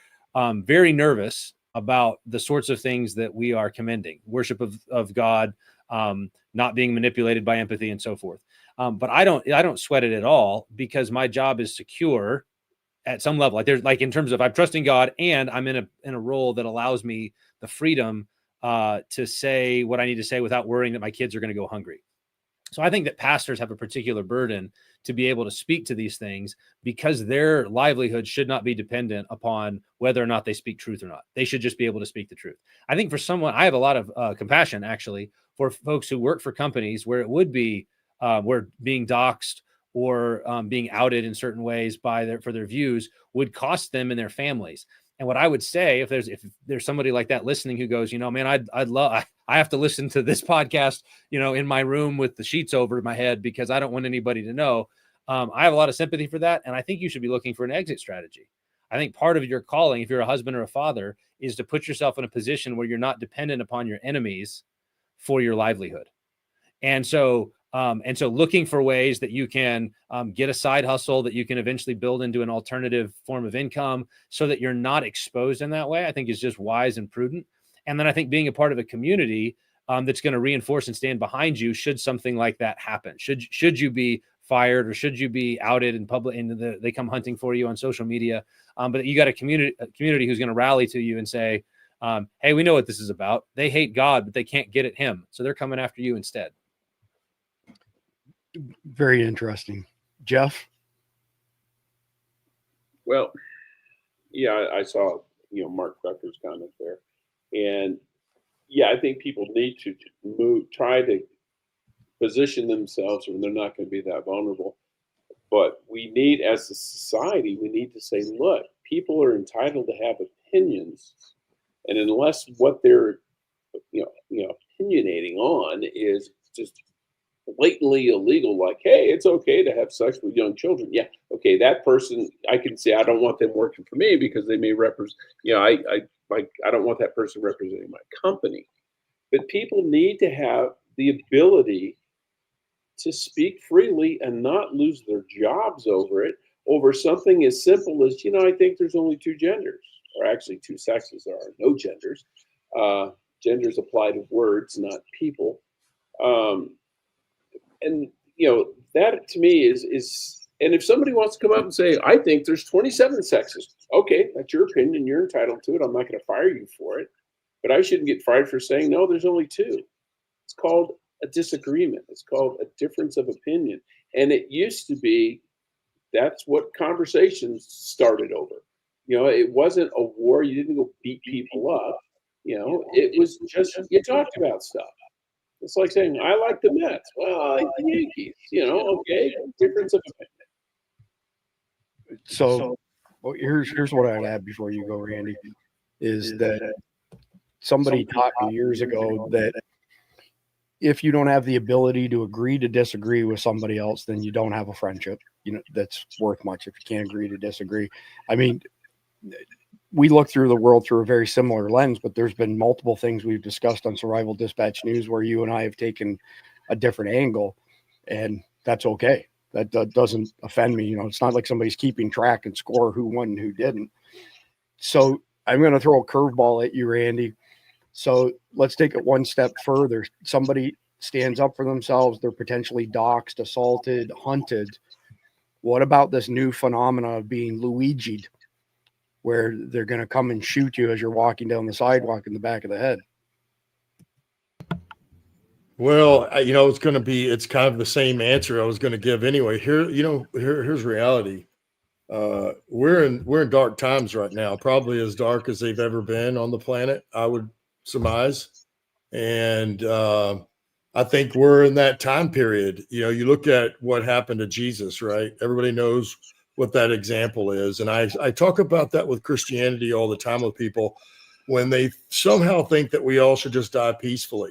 very nervous about the sorts of things that we are commending: worship of God, not being manipulated by empathy, and so forth. But I don't sweat it at all, because my job is secure at some level. Like in terms of I'm trusting God, and I'm in a role that allows me the freedom to say what I need to say without worrying that my kids are going to go hungry. So I think that pastors have a particular burden to be able to speak to these things, because their livelihood should not be dependent upon whether or not they speak truth or not. They should just be able to speak the truth. I think for someone, I have a lot of compassion actually for folks who work for companies where it would be where being doxxed or being outed in certain ways for their views would cost them and their families. And what I would say, if there's somebody like that listening who goes, man, I have to listen to this podcast, in my room with the sheets over my head because I don't want anybody to know. I have a lot of sympathy for that. And I think you should be looking for an exit strategy. I think part of your calling, if you're a husband or a father, is to put yourself in a position where you're not dependent upon your enemies for your livelihood. And so looking for ways that you can get a side hustle that you can eventually build into an alternative form of income so that you're not exposed in that way, I think is just wise and prudent. And then I think being a part of a community that's going to reinforce and stand behind you should something like that happen. Should you be fired or should you be outed in public and they come hunting for you on social media, but you got a community who's going to rally to you and say, hey, we know what this is about. They hate God, but they can't get at him. So they're coming after you instead. Very interesting. Jeff? Well, yeah, I saw, Mark Becker's comment there. And yeah, I think people need to try to position themselves when they're not going to be that vulnerable. But we need, as a society, we need to say, look, people are entitled to have opinions. And unless what they're, opinionating on is just blatantly illegal, like, hey, it's okay to have sex with young children. Yeah, okay, that person, I can say I don't want them working for me because they may represent, I don't want that person representing my company. But people need to have the ability to speak freely and not lose their jobs over something as simple as, I think there's only two genders, or actually two sexes. There are no genders. Genders apply to words, not people. And that to me is, and if somebody wants to come up and say, I think there's 27 sexes, okay, that's your opinion, you're entitled to it. I'm not going to fire you for it, but I shouldn't get fired for saying, no, there's only two. It's called a disagreement. It's called a difference of opinion. And it used to be, that's what conversations started over. It wasn't a war. You didn't go beat people up. It was just, you talked about stuff. It's like saying, I like the Mets. Well, I like the Yankees. Okay, difference of opinion. So here's what I'd add before you go, Randy, is that somebody taught me years ago that if you don't have the ability to agree to disagree with somebody else, then you don't have a friendship, that's worth much if you can't agree to disagree. I mean, we look through the world through a very similar lens, but there's been multiple things we've discussed on Survival Dispatch News where you and I have taken a different angle, and that's okay. That doesn't offend me. It's not like somebody's keeping track and score who won and who didn't. So I'm going to throw a curveball at you, Randy. So let's take it one step further. Somebody stands up for themselves. They're potentially doxxed, assaulted, hunted. What about this new phenomena of being Luigi'd, where they're going to come and shoot you as you're walking down the sidewalk in the back of the head? Well, it's kind of the same answer I was going to give anyway. Here's reality. We're in dark times right now, probably as dark as they've ever been on the planet, I would surmise. And I think we're in that time period. You look at what happened to Jesus, right? Everybody knows what that example is. And I talk about that with Christianity all the time with people when they somehow think that we all should just die peacefully.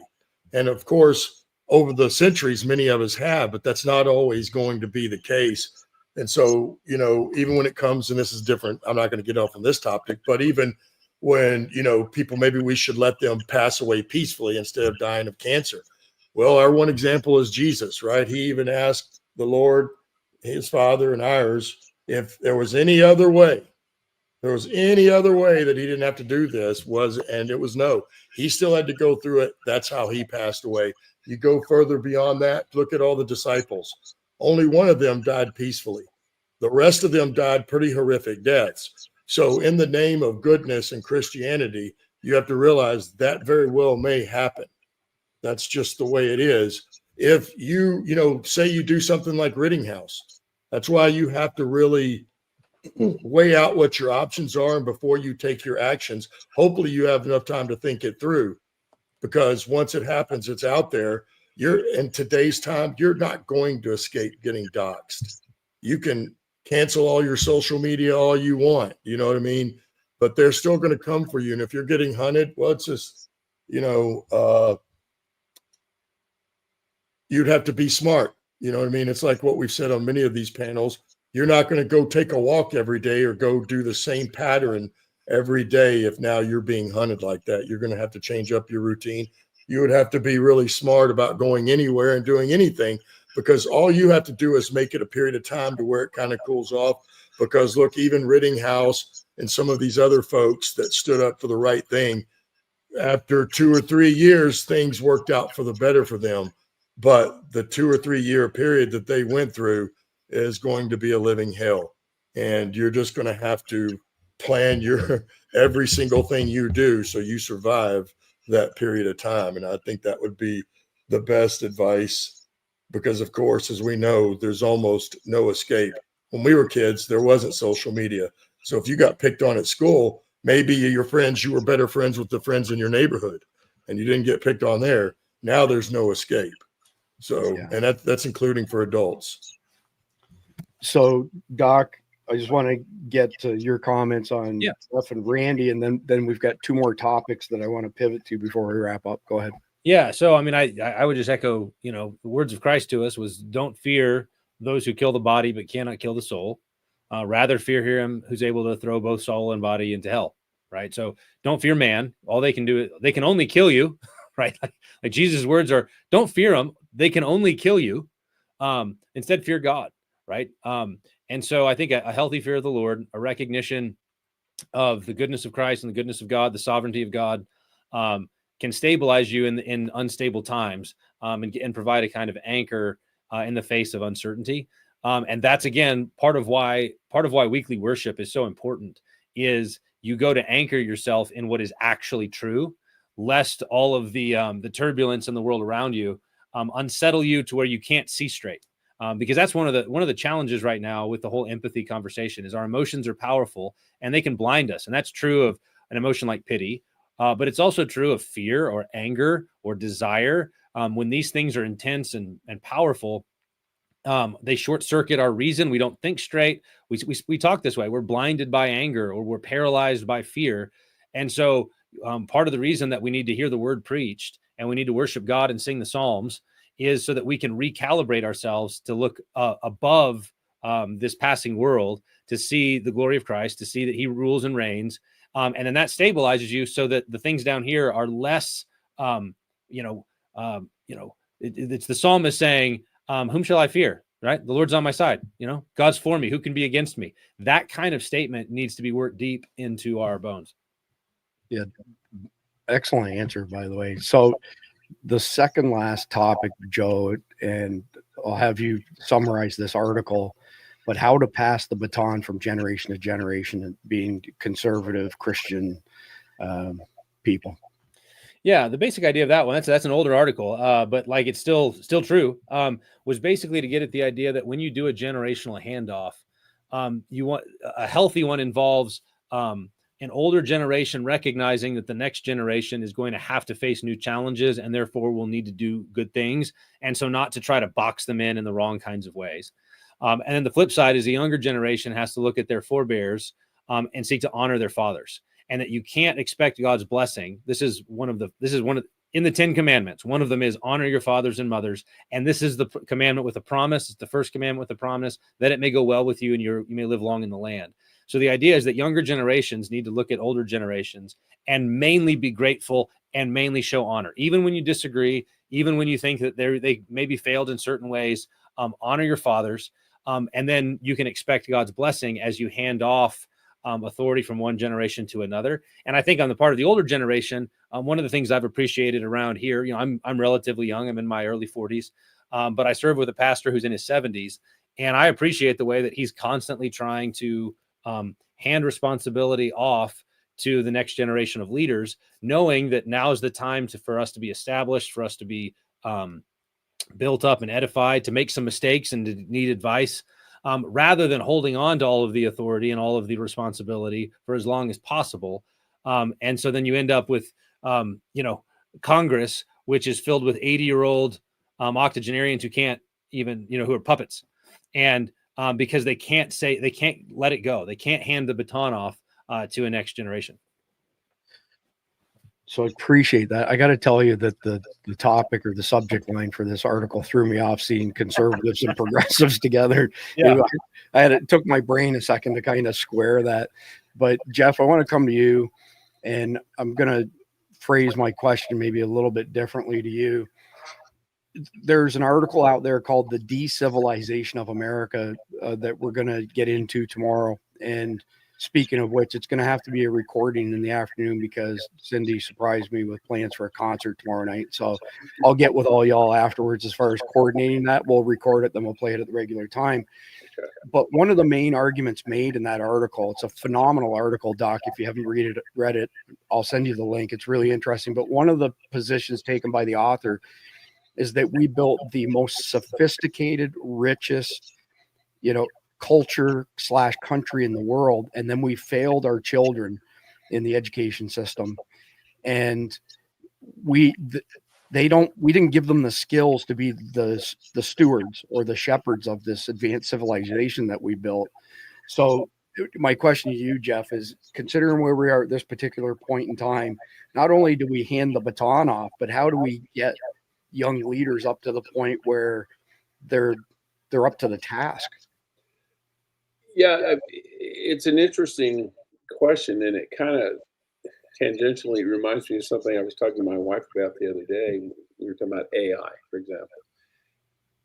And of course, over the centuries, many of us have, but that's not always going to be the case. And so, you know, even when it comes, and this is different, I'm not going to get off on this topic, but even when, you know, people, maybe we should let them pass away peacefully instead of dying of cancer. Well, our one example is Jesus, right? He even asked the Lord, his Father and ours, if there was any other way, that he didn't have to do this, and it was no. He still had to go through it. That's how he passed away. You go further beyond that, look at all the disciples. Only one of them died peacefully. The rest of them died pretty horrific deaths. So in the name of goodness and Christianity, you have to realize that very well may happen. That's just the way it is. If you say you do something like Rittinghouse, that's why you have to really weigh out what your options are, and before you take your actions, hopefully you have enough time to think it through, because once it happens, it's out there. In today's time, you're not going to escape getting doxxed. You can cancel all your social media all you want, you know what I mean? But they're still going to come for you. And if you're getting hunted, well, it's just, you'd have to be smart. You know what I mean? It's like what we've said on many of these panels. You're not going to go take a walk every day or go do the same pattern every day. If now you're being hunted like that, you're going to have to change up your routine. You would have to be really smart about going anywhere and doing anything, because all you have to do is make it a period of time to where it kind of cools off. Because look, even Rittinghouse and some of these other folks that stood up for the right thing, after 2 or 3 years, things worked out for the better for them. But the 2 or 3 year period that they went through is going to be a living hell. And you're just going to have to plan your every single thing you do so you survive that period of time. And I think that would be the best advice, because of course, as we know, there's almost no escape. When we were kids, there wasn't social media. So if you got picked on at school, maybe you were better friends with the friends in your neighborhood and you didn't get picked on there. Now there's no escape. So, yeah. And that's including for adults. So Doc, I just want to get to your comments on Jeff and Randy, and then we've got 2 more topics that I want to pivot to before we wrap up. Go ahead. Yeah. So, I mean, I would just echo, the words of Christ to us was, don't fear those who kill the body, but cannot kill the soul. Rather fear him who's able to throw both soul and body into hell. Right. So don't fear man. All they can do, they can only kill you. Right. Like Jesus' words are, don't fear them. They can only kill you. Instead, fear God. Right. And so I think a healthy fear of the Lord, a recognition of the goodness of Christ and the goodness of God, the sovereignty of God, can stabilize you in unstable times, and provide a kind of anchor in the face of uncertainty. And that's, again, part of why weekly worship is so important, is you go to anchor yourself in what is actually true, lest all of the turbulence in the world around you unsettle you to where you can't see straight. Because that's one of the challenges right now with the whole empathy conversation, is our emotions are powerful and they can blind us. And that's true of an emotion like pity, but it's also true of fear or anger or desire. When these things are intense and powerful, they short circuit our reason. We don't think straight. We talk this way. We're blinded by anger, or we're paralyzed by fear. And so part of the reason that we need to hear the word preached and we need to worship God and sing the Psalms is so that we can recalibrate ourselves to look above this passing world, to see the glory of Christ, to see that he rules and reigns. And then that stabilizes you so that the things down here are less, it's the psalmist saying, whom shall I fear? Right? The Lord's on my side. God's for me. Who can be against me? That kind of statement needs to be worked deep into our bones. Yeah. Excellent answer, by the way. So the second last topic, Joe, and I'll have you summarize this article, but how to pass the baton from generation to generation and being conservative Christian people. Yeah, the basic idea of that one, that's an older article, but like it's still true, was basically to get at the idea that when you do a generational handoff, you want a healthy one involves an older generation recognizing that the next generation is going to have to face new challenges and therefore will need to do good things. And so not to try to box them in the wrong kinds of ways. And then the flip side is the younger generation has to look at their forebears and seek to honor their fathers, and that you can't expect God's blessing. This is one of in the 10 commandments. One of them is honor your fathers and mothers. And this is the commandment with a promise. It's the first commandment with a promise that it may go well with you and you may live long in the land. So the idea is that younger generations need to look at older generations and mainly be grateful and mainly show honor. Even when you disagree, even when you think that they maybe failed in certain ways, honor your fathers. And then you can expect God's blessing as you hand off authority from one generation to another. And I think on the part of the older generation, one of the things I've appreciated around here, I'm relatively young. I'm in my early 40s, but I serve with a pastor who's in his 70s. And I appreciate the way that he's constantly trying to hand responsibility off to the next generation of leaders, knowing that now is the time for us to be established, for us to be built up and edified, to make some mistakes and to need advice, rather than holding on to all of the authority and all of the responsibility for as long as possible. And so then you end up with, Congress, which is filled with 80-year-old octogenarians who can't even, who are puppets. And because they can't let it go. They can't hand the baton off to a next generation. So I appreciate that. I got to tell you that the topic or the subject line for this article threw me off, seeing conservatives and progressives together. Yeah. It took my brain a second to kind of square that. But Jeff, I want to come to you, and I'm going to phrase my question maybe a little bit differently to you. There's an article out there called The Decivilization of America that we're going to get into tomorrow. And speaking of which, it's going to have to be a recording in the afternoon because Cindy surprised me with plans for a concert tomorrow night. So I'll get with all y'all afterwards as far as coordinating that. We'll record it, then we'll play it at the regular time. But one of the main arguments made in that article, it's a phenomenal article, Doc. If you haven't read it, I'll send you the link. It's really interesting. But one of the positions taken by the author is that we built the most sophisticated, richest, culture / country in the world, and then we failed our children in the education system, and we didn't give them the skills to be the stewards or the shepherds of this advanced civilization that we built. So my question to you, Jeff, is considering where we are at this particular point in time, not only do we hand the baton off, but how do we get young leaders up to the point where they're up to the task? Yeah, it's an interesting question, and it kind of tangentially reminds me of something I was talking to my wife about the other day. We were talking about AI, for example.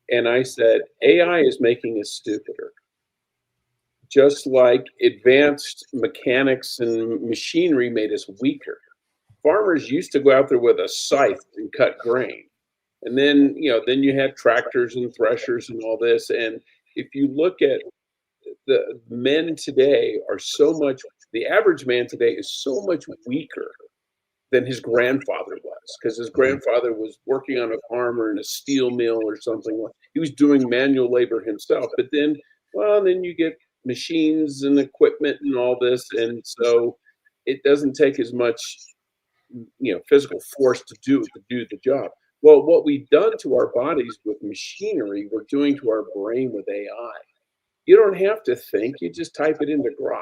And I said, AI is making us stupider. Just like advanced mechanics and machinery made us weaker. Farmers used to go out there with a scythe and cut grain. And then, then you had tractors and threshers and all this. And if you look at the men today the average man today is so much weaker than his grandfather was, because his grandfather was working on a farm or in a steel mill or something. He was doing manual labor himself. But then you get machines and equipment and all this. And so it doesn't take as much, physical force to do the job. Well, what we've done to our bodies with machinery, we're doing to our brain with AI. You don't have to think, you just type it into Grok.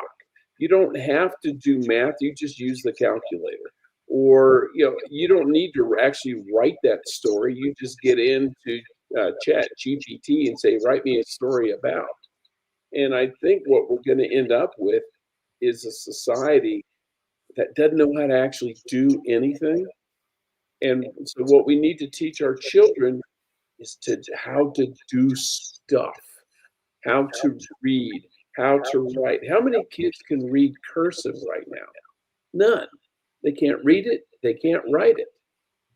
You don't have to do math, you just use the calculator. Or, you don't need to actually write that story. You just get into Chat GPT and say, write me a story about. And I think what we're going to end up with is a society that doesn't know how to actually do anything. And so what we need to teach our children is how to do stuff. How to read, how to write. How many kids can read cursive right now? None. They can't read it. They can't write it.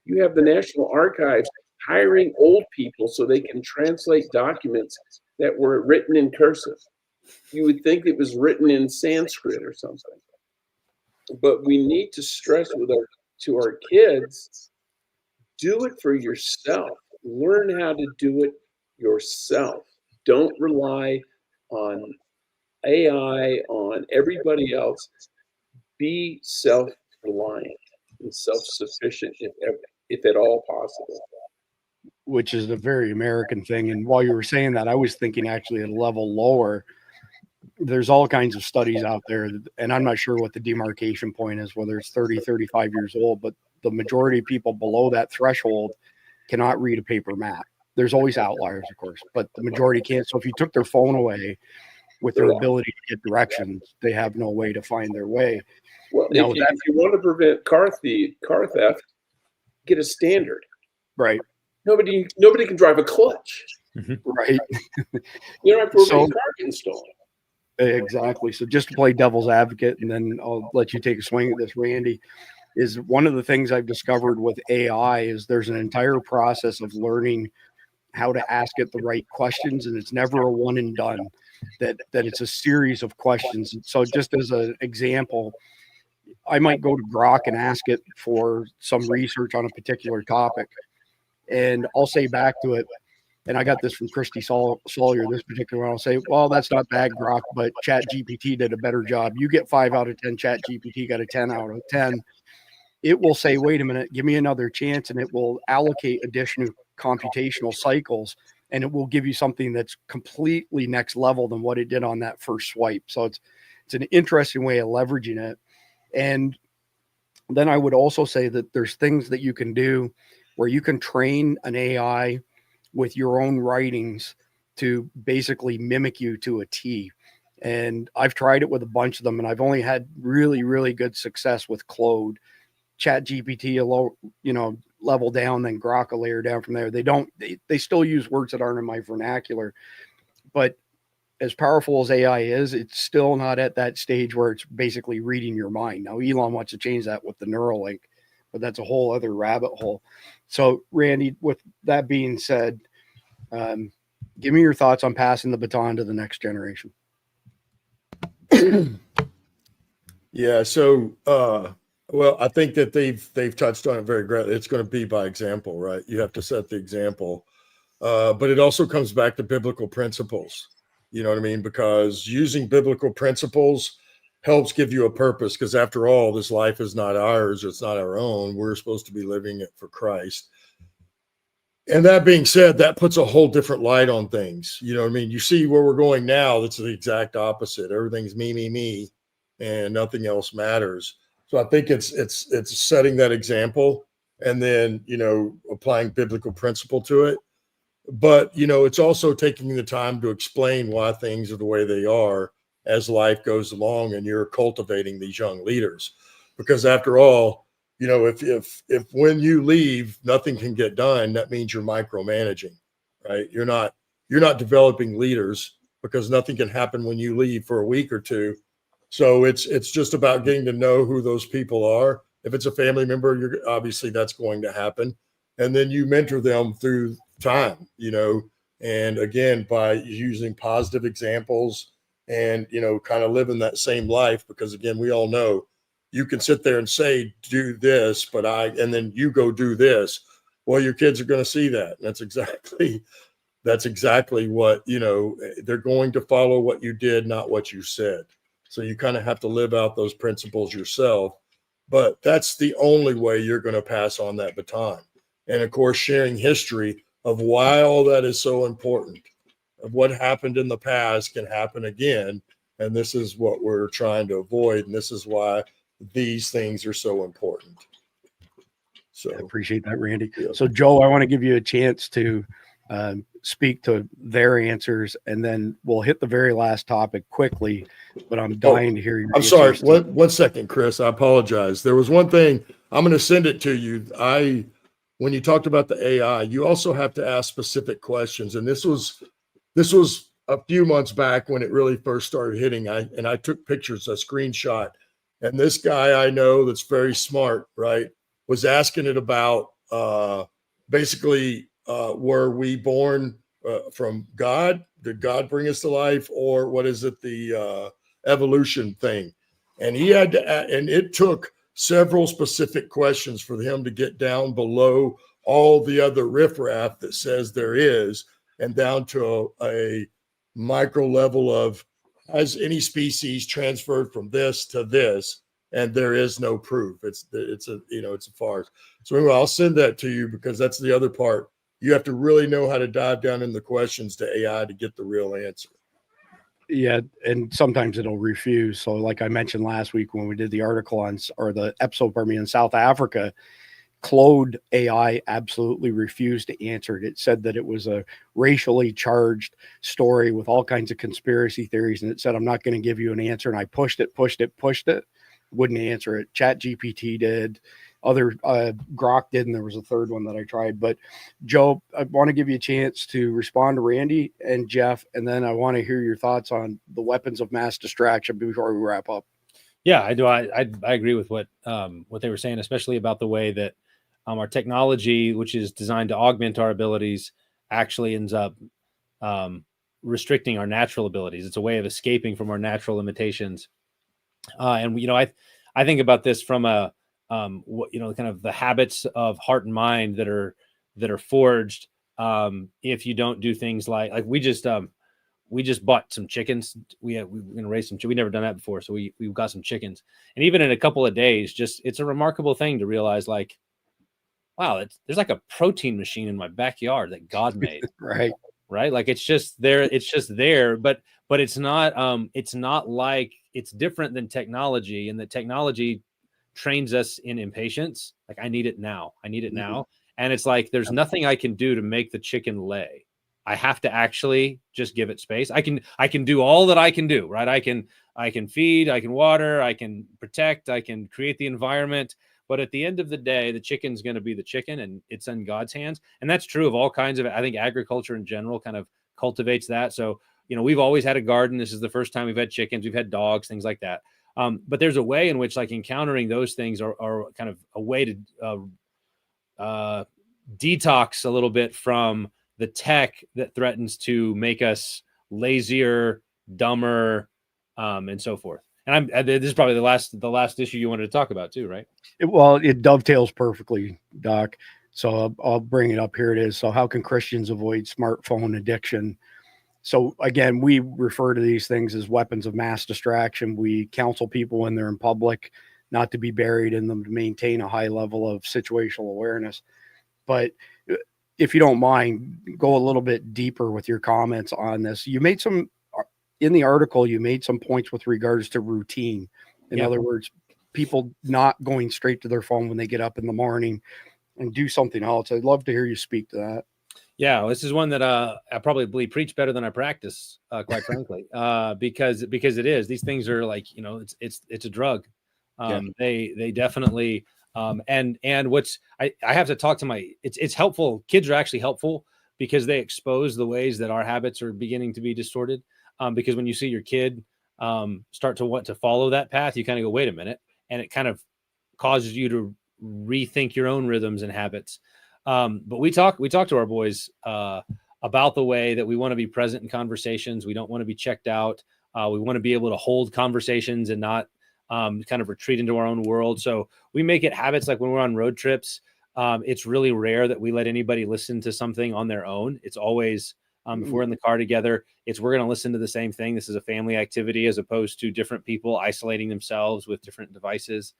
You have the National Archives hiring old people so they can translate documents that were written in cursive. You would think it was written in Sanskrit or something. But we need to stress to our kids, do it for yourself. Learn how to do it yourself. Don't rely on AI, on everybody else. Be self-reliant and self-sufficient if at all possible. Which is a very American thing. And while you were saying that, I was thinking actually at a level lower. There's all kinds of studies out there, and I'm not sure what the demarcation point is, whether it's 30, 35 years old, but the majority of people below that threshold cannot read a paper map. There's always outliers, of course, but the majority can't. So if you took their phone away with their ability to get directions, they have no way to find their way. Well, Now, if you want to prevent car theft, get a standard. right, Nobody can drive a clutch. right. You don't have to worry So- about your car getting stolen. Exactly. So just to play devil's advocate, and then I'll let you take a swing at this, Randy, is one of the things I've discovered with AI is there's an entire process of learning how to ask it the right questions, and it's never a one and done. That it's a series of questions. So just as an example, I might go to Grok and ask it for some research on a particular topic, and I'll say back to it, and I got this from Christy Sawyer, this particular one. I'll say, well, that's not bad, Grok, but Chat GPT did a better job. You get 5 out of 10, Chat GPT got a 10 out of 10. It will say, wait a minute, give me another chance, and it will allocate additional computational cycles, and it will give you something that's completely next level than what it did on that first swipe. So it's an interesting way of leveraging it. And then I would also say that there's things that you can do where you can train an AI with your own writings to basically mimic you to a T. And I've tried it with a bunch of them, and I've only had really, really good success with Claude. Chat GPT a low, level down, then Grok a layer down from there. They still use words that aren't in my vernacular, but as powerful as AI is, it's still not at that stage where it's basically reading your mind. Now, Elon wants to change that with the Neuralink, but that's a whole other rabbit hole. So, Randy, with that being said, give me your thoughts on passing the baton to the next generation. Yeah. So, well, I think that they've touched on it very greatly. It's going to be by example, right? You have to set the example, but it also comes back to biblical principles. You know what I mean? Because using biblical principles helps give you a purpose. Because after all, this life is not ours; it's not our own. We're supposed to be living it for Christ. And that being said, that puts a whole different light on things. You know what I mean? You see where we're going now. That's the exact opposite. Everything's me, and nothing else matters. So I think it's setting that example and then, applying biblical principle to it. But, it's also taking the time to explain why things are the way they are as life goes along and you're cultivating these young leaders. Because after all, if when you leave, nothing can get done, that means you're micromanaging, right? You're not developing leaders because nothing can happen when you leave for a week or two. So it's just about getting to know who those people are. If it's a family member, obviously that's going to happen. And then you mentor them through time, and again, by using positive examples and, kind of living that same life, because again, we all know you can sit there and say, do this, and then you go do this. Well, your kids are going to see that. That's exactly what, they're going to follow what you did, not what you said. So you kind of have to live out those principles yourself, but that's the only way you're going to pass on that baton. And of course, sharing history of why all that is so important, of what happened in the past can happen again. And this is what we're trying to avoid. And this is why these things are so important. So I appreciate that, Randy. Yeah. So, Joe, I want to give you a chance to speak to their answers, and then we'll hit the very last topic quickly, but I'm dying to hear your I'm sorry. answers to- One second, Chris. I apologize. There was one thing. I'm going to send it to you. When you talked about the AI, you also have to ask specific questions. And this was a few months back when it really first started hitting. I took pictures, a screenshot. And this guy I know that's very smart, right, was asking it about basically, were we born from God? Did God bring us to life? Or what is it, the evolution thing? And he had to, and it took several specific questions for him to get down below all the other riffraff that says there is, and down to a micro level of, has any species transferred from this to this? And there is no proof. It's a farce. So anyway, I'll send that to you, because that's the other part. You have to really know how to dive down in the questions to AI to get the real answer. Yeah, and sometimes it'll refuse. So like I mentioned last week when we did the article on, or the episode, pardon me, in South Africa, Claude AI absolutely refused to answer it. It said that it was a racially charged story with all kinds of conspiracy theories. And it said, I'm not going to give you an answer. And I pushed it, wouldn't answer it. Chat GPT did, other Grok did, and there was a third one that I tried. But Joe, I want to give you a chance to respond to Randy and Jeff, and then I want to hear your thoughts on the weapons of mass distraction before we wrap up. Yeah, I do. I agree with what they were saying, especially about the way that our technology, which is designed to augment our abilities, actually ends up restricting our natural abilities. It's a way of escaping from our natural limitations. And I think about this from a kind of the habits of heart and mind that are forged if you don't do things like we just bought some chickens. We're gonna raise some. We never done that before, so we've got some chickens. And even in a couple of days, it's a remarkable thing to realize, like, wow, there's like a protein machine in my backyard that God made. Right. Like it's just there. But it's not like, it's different than technology, and the technology trains us in impatience. Like, I need it now. And it's like, there's nothing I can do to make the chicken lay. I have to actually just give it space. I can do all that I can do, right? I can feed, I can water, I can protect, I can create the environment. But at the end of the day, the chicken's going to be the chicken, and it's in God's hands. And that's true of all kinds of, I think agriculture in general kind of cultivates that. So, we've always had a garden. This is the first time we've had chickens. We've had dogs, things like that. But there's a way in which, like, encountering those things are kind of a way to detox a little bit from the tech that threatens to make us lazier, dumber, and so forth. And this is probably the last issue you wanted to talk about too, right? It dovetails perfectly, Doc. So I'll bring it up. Here it is. So how can Christians avoid smartphone addiction? So again, we refer to these things as weapons of mass distraction. We counsel people when they're in public not to be buried in them, to maintain a high level of situational awareness. But if you don't mind, go a little bit deeper with your comments on this. In the article, you made some points with regards to routine. In other words, people not going straight to their phone when they get up in the morning and do something else. I'd love to hear you speak to that. Yeah, this is one that I probably preach better than I practice, quite frankly, because it is. These things are like, it's a drug. They definitely. And what's I have to talk to it's helpful. Kids are actually helpful because they expose the ways that our habits are beginning to be distorted. Because when you see your kid start to want to follow that path, you kind of go, wait a minute. And it kind of causes you to rethink your own rhythms and habits. But we talk to our boys about the way that we want to be present in conversations. We don't want to be checked out. We want to be able to hold conversations and not kind of retreat into our own world. So we make it habits. Like when we're on road trips, it's really rare that we let anybody listen to something on their own. It's always, if we're in the car together, we're going to listen to the same thing. This is a family activity as opposed to different people isolating themselves with different devices.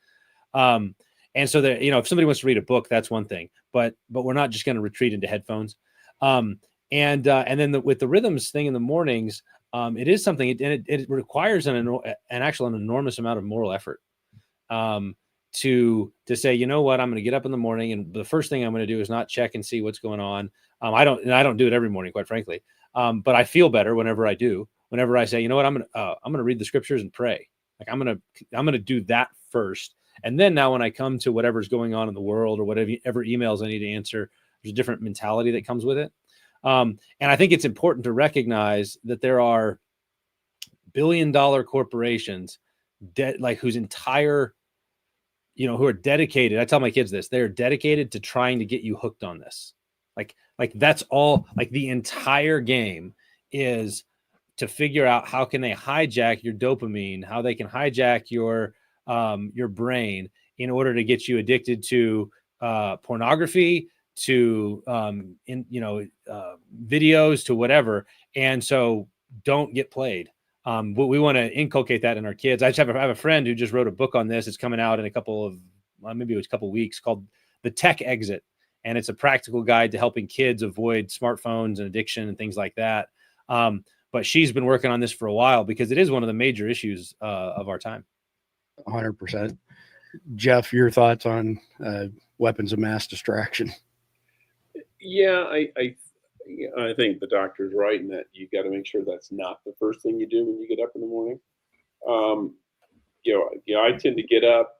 And so that, if somebody wants to read a book, that's one thing, but we're not just going to retreat into headphones. And then with the rhythms thing in the mornings, it is something, and it requires an enormous amount of moral effort to say, you know what, I'm going to get up in the morning, and the first thing I'm going to do is not check and see what's going on. I don't do it every morning, quite frankly. But I feel better whenever I do. Whenever I say, you know what, I'm going to read the scriptures and pray. Like I'm going to do that first. And then now when I come to whatever's going on in the world or whatever emails I need to answer, there's a different mentality that comes with it. And I think it's important to recognize that there are billion-dollar corporations whose entire, who are dedicated. I tell my kids this, they're dedicated to trying to get you hooked on this. Like that's all, like the entire game is to figure out how can they hijack your dopamine, how they can hijack your brain in order to get you addicted to pornography, to videos, to whatever. And so don't get played. But we want to inculcate that in our kids. I have a friend who just wrote a book on this. It's coming out in a couple of weeks, called The Tech Exit. And it's a practical guide to helping kids avoid smartphones and addiction and things like that. But she's been working on this for a while because it is one of the major issues of our time. 100%. Jeff, your thoughts on weapons of mass distraction? Yeah, I think the doctor's right in that you got to make sure that's not the first thing you do when you get up in the morning. Um, I tend to get up.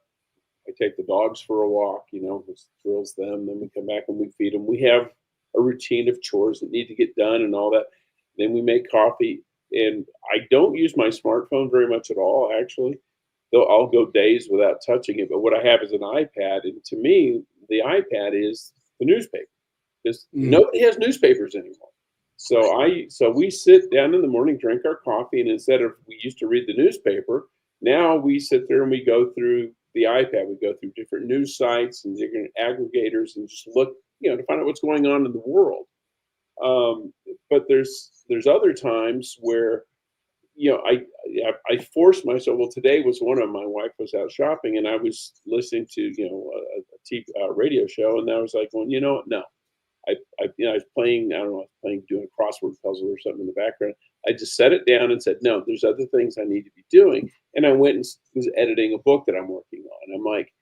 I take the dogs for a walk. Which thrills them. Then we come back and we feed them. We have a routine of chores that need to get done and all that. Then we make coffee, and I don't use my smartphone very much at all, actually. Though I'll go days without touching it. But what I have is an iPad, and to me, the iPad is the newspaper. Because nobody has newspapers anymore. So we sit down in the morning, drink our coffee, and instead of we used to read the newspaper, now we sit there and we go through the iPad. We go through different news sites and different aggregators and just look, to find out what's going on in the world. But there's other times where, I forced myself. Well, today was one of my wife was out shopping, and I was listening to a TV radio show, and I was like, well, no. I was playing, I don't know, doing a crossword puzzle or something in the background. I just set it down and said, no, there's other things I need to be doing. And I went and was editing a book that I'm working on. I'm like,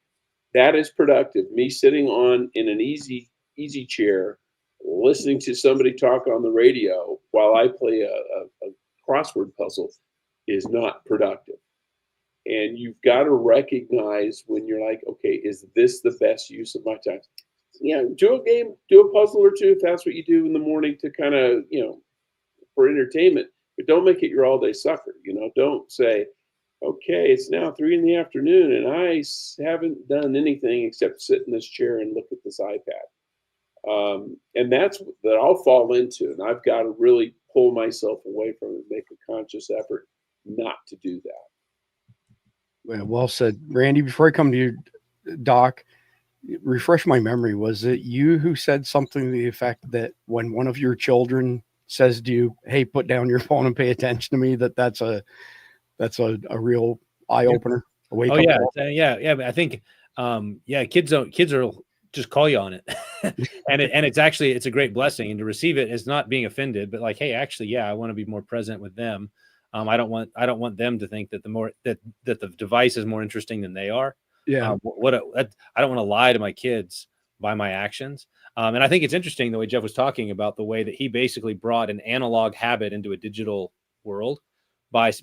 that is productive. Me sitting in an easy chair, listening to somebody talk on the radio while I play a crossword puzzle is not productive. And you've got to recognize when you're like, okay, is this the best use of my time? Do a game, do a puzzle or two if that's what you do in the morning to kind of, for entertainment, but don't make it your all day sucker. Don't say, okay, it's now 3 p.m. and I haven't done anything except sit in this chair and look at this iPad. And that's that I'll fall into, and I've got to really pull myself away from it, make a conscious effort not to do that. Well said, Randy. Before I come to you, Doc, refresh my memory. Was it you who said something to the effect that when one of your children says to you, hey, put down your phone and pay attention to me, that's a real eye opener? Oh yeah. I think, kids are just call you on it. and it's a great blessing, and to receive it is not being offended, but like, hey, actually, I want to be more present with them. I don't want them to think that that the device is more interesting than they are. Yeah. I don't want to lie to my kids by my actions. And I think it's interesting the way Jeff was talking about the way that he basically brought an analog habit into a digital world but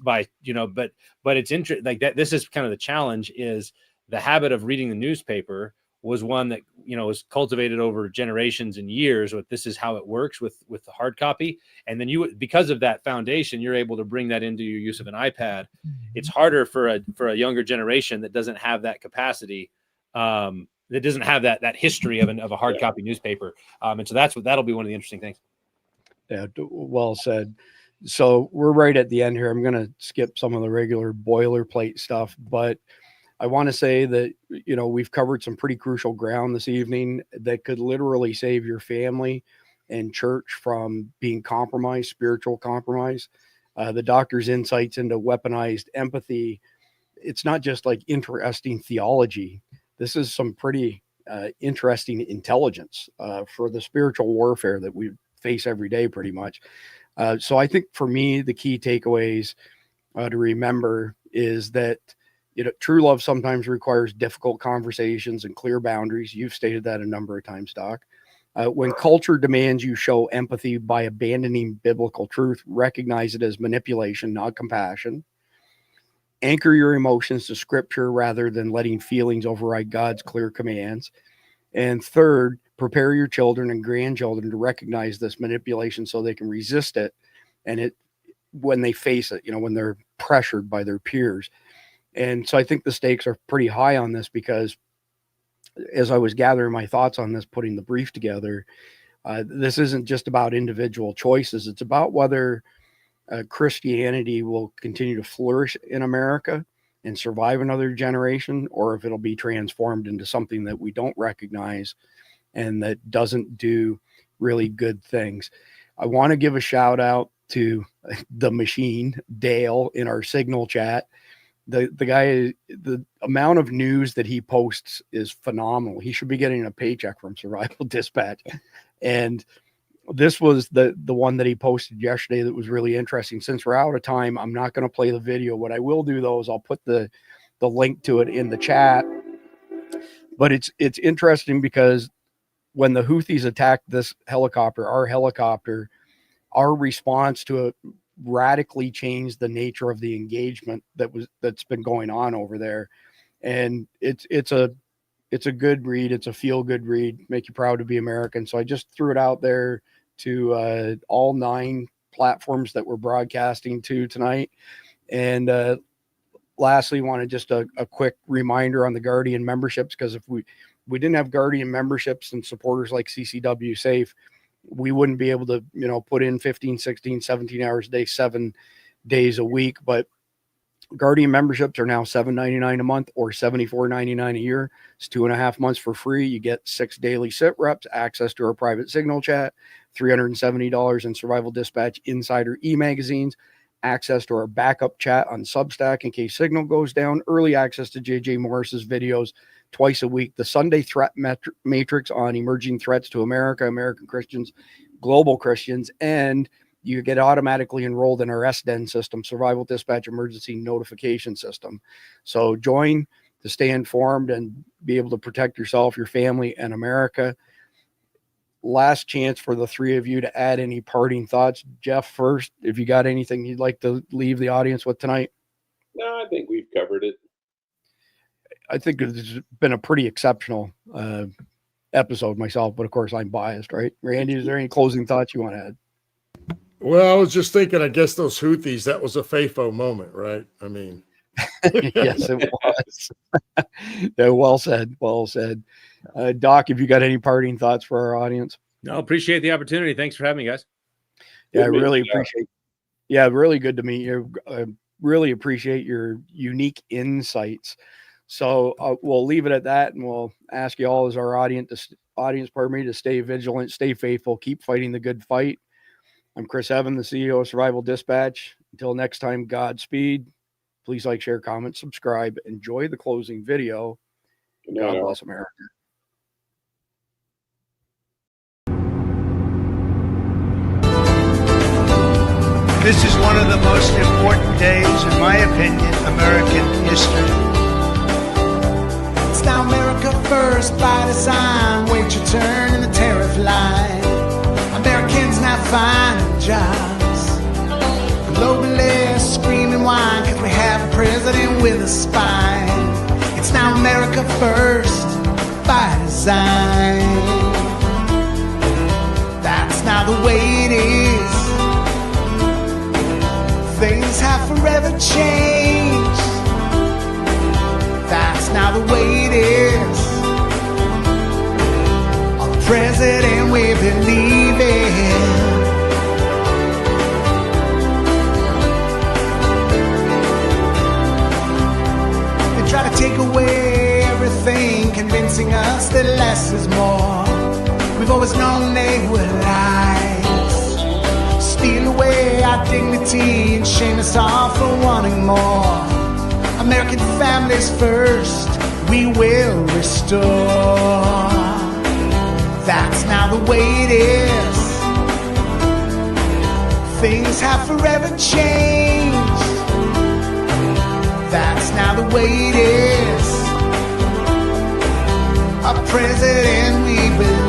it's interesting like that. This is kind of the challenge is the habit of reading the newspaper was one that, was cultivated over generations and years. But this is how it works with the hard copy. And then because of that foundation, you're able to bring that into your use of an iPad. It's harder for a younger generation that doesn't have that capacity, that doesn't have that history of a hard copy newspaper. And so that'll be one of the interesting things. Yeah. Well said. So we're right at the end here. I'm going to skip some of the regular boilerplate stuff, but I want to say that, we've covered some pretty crucial ground this evening that could literally save your family and church from being compromised, spiritual compromise. The doctor's insights into weaponized empathy. It's not just like interesting theology. This is some pretty interesting intelligence for the spiritual warfare that we face every day, pretty much. So I think for me, the key takeaways to remember is that true love sometimes requires difficult conversations and clear boundaries. You've stated that a number of times, Doc. When culture demands you show empathy by abandoning biblical truth, recognize it as manipulation, not compassion. Anchor your emotions to scripture rather than letting feelings override God's clear commands. And third, prepare your children and grandchildren to recognize this manipulation so they can resist it. And when they face it, when they're pressured by their peers. And so I think the stakes are pretty high on this because as I was gathering my thoughts on this, putting the brief together, this isn't just about individual choices. It's about whether Christianity will continue to flourish in America and survive another generation, or if it'll be transformed into something that we don't recognize and that doesn't do really good things. I want to give a shout out to the machine, Dale, in our Signal chat. The guy, the amount of news that he posts is phenomenal. He should be getting a paycheck from Survival Dispatch. And this was the one that he posted yesterday that was really interesting. Since we're out of time, I'm not going to play the video. What I will do, though, is I'll put the link to it in the chat. But it's interesting because when the Houthis attacked this helicopter, our response to it radically changed the nature of the engagement that's been going on over there. And it's a good read. It's a feel good read, make you proud to be American. So I just threw it out there to all 9 platforms that we're broadcasting to tonight. And lastly, wanted just a quick reminder on the Guardian memberships, because if we didn't have Guardian memberships and supporters like CCW Safe, we wouldn't be able to, put in 15, 16, 17 hours a day, 7 days a week. But Guardian memberships are now $7.99 a month or $74.99 a year. It's 2.5 months for free. You get 6 daily sit reps, access to our private signal chat, $370 in Survival Dispatch Insider e-magazines, access to our backup chat on Substack in case signal goes down, early access to JJ Morris's videos twice a week, the Sunday Threat Matrix on emerging threats to America, American Christians, global Christians, and you get automatically enrolled in our SDEN system, Survival Dispatch Emergency Notification System. So join to stay informed and be able to protect yourself, your family, and America. Last chance for the 3 of you to add any parting thoughts. Jeff first, if you got anything you'd like to leave the audience with tonight. No, I think we've covered it. I think it's been a pretty exceptional episode myself, but of course I'm biased, right? Randy, is there any closing thoughts you want to add? Well, I was just thinking, I guess those Houthis, that was a FAFO moment, right? I mean, Yes, it was. Yeah, well said. Well said. Doc, have you got any parting thoughts for our audience? No, appreciate the opportunity. Thanks for having me, guys. Yeah, I Good meeting really you. appreciate. Yeah, really good to meet you. I really appreciate your unique insights. So we'll leave it at that, and we'll ask you all as our audience, to stay vigilant, stay faithful, keep fighting the good fight. I'm Chris Evan, the CEO of Survival Dispatch. Until next time, Godspeed. Please like, share, comment, subscribe. Enjoy the closing video. God bless America. This is one of the most important days, in my opinion, American history. It's now America first by design. Wait your turn in the tariff line. Americans now finding jobs. Globalists screaming whine because we have a president with a spine. It's now America first by design. That's now the way it is. Things have forever changed. That's now the way it is. Our president we believe in. They try to take away everything, convincing us that less is more. We've always known they would lie. Steal away our dignity and shame us all for wanting more. American families first, we will restore. That's now the way it is. Things have forever changed. That's now the way it is. A president we believe.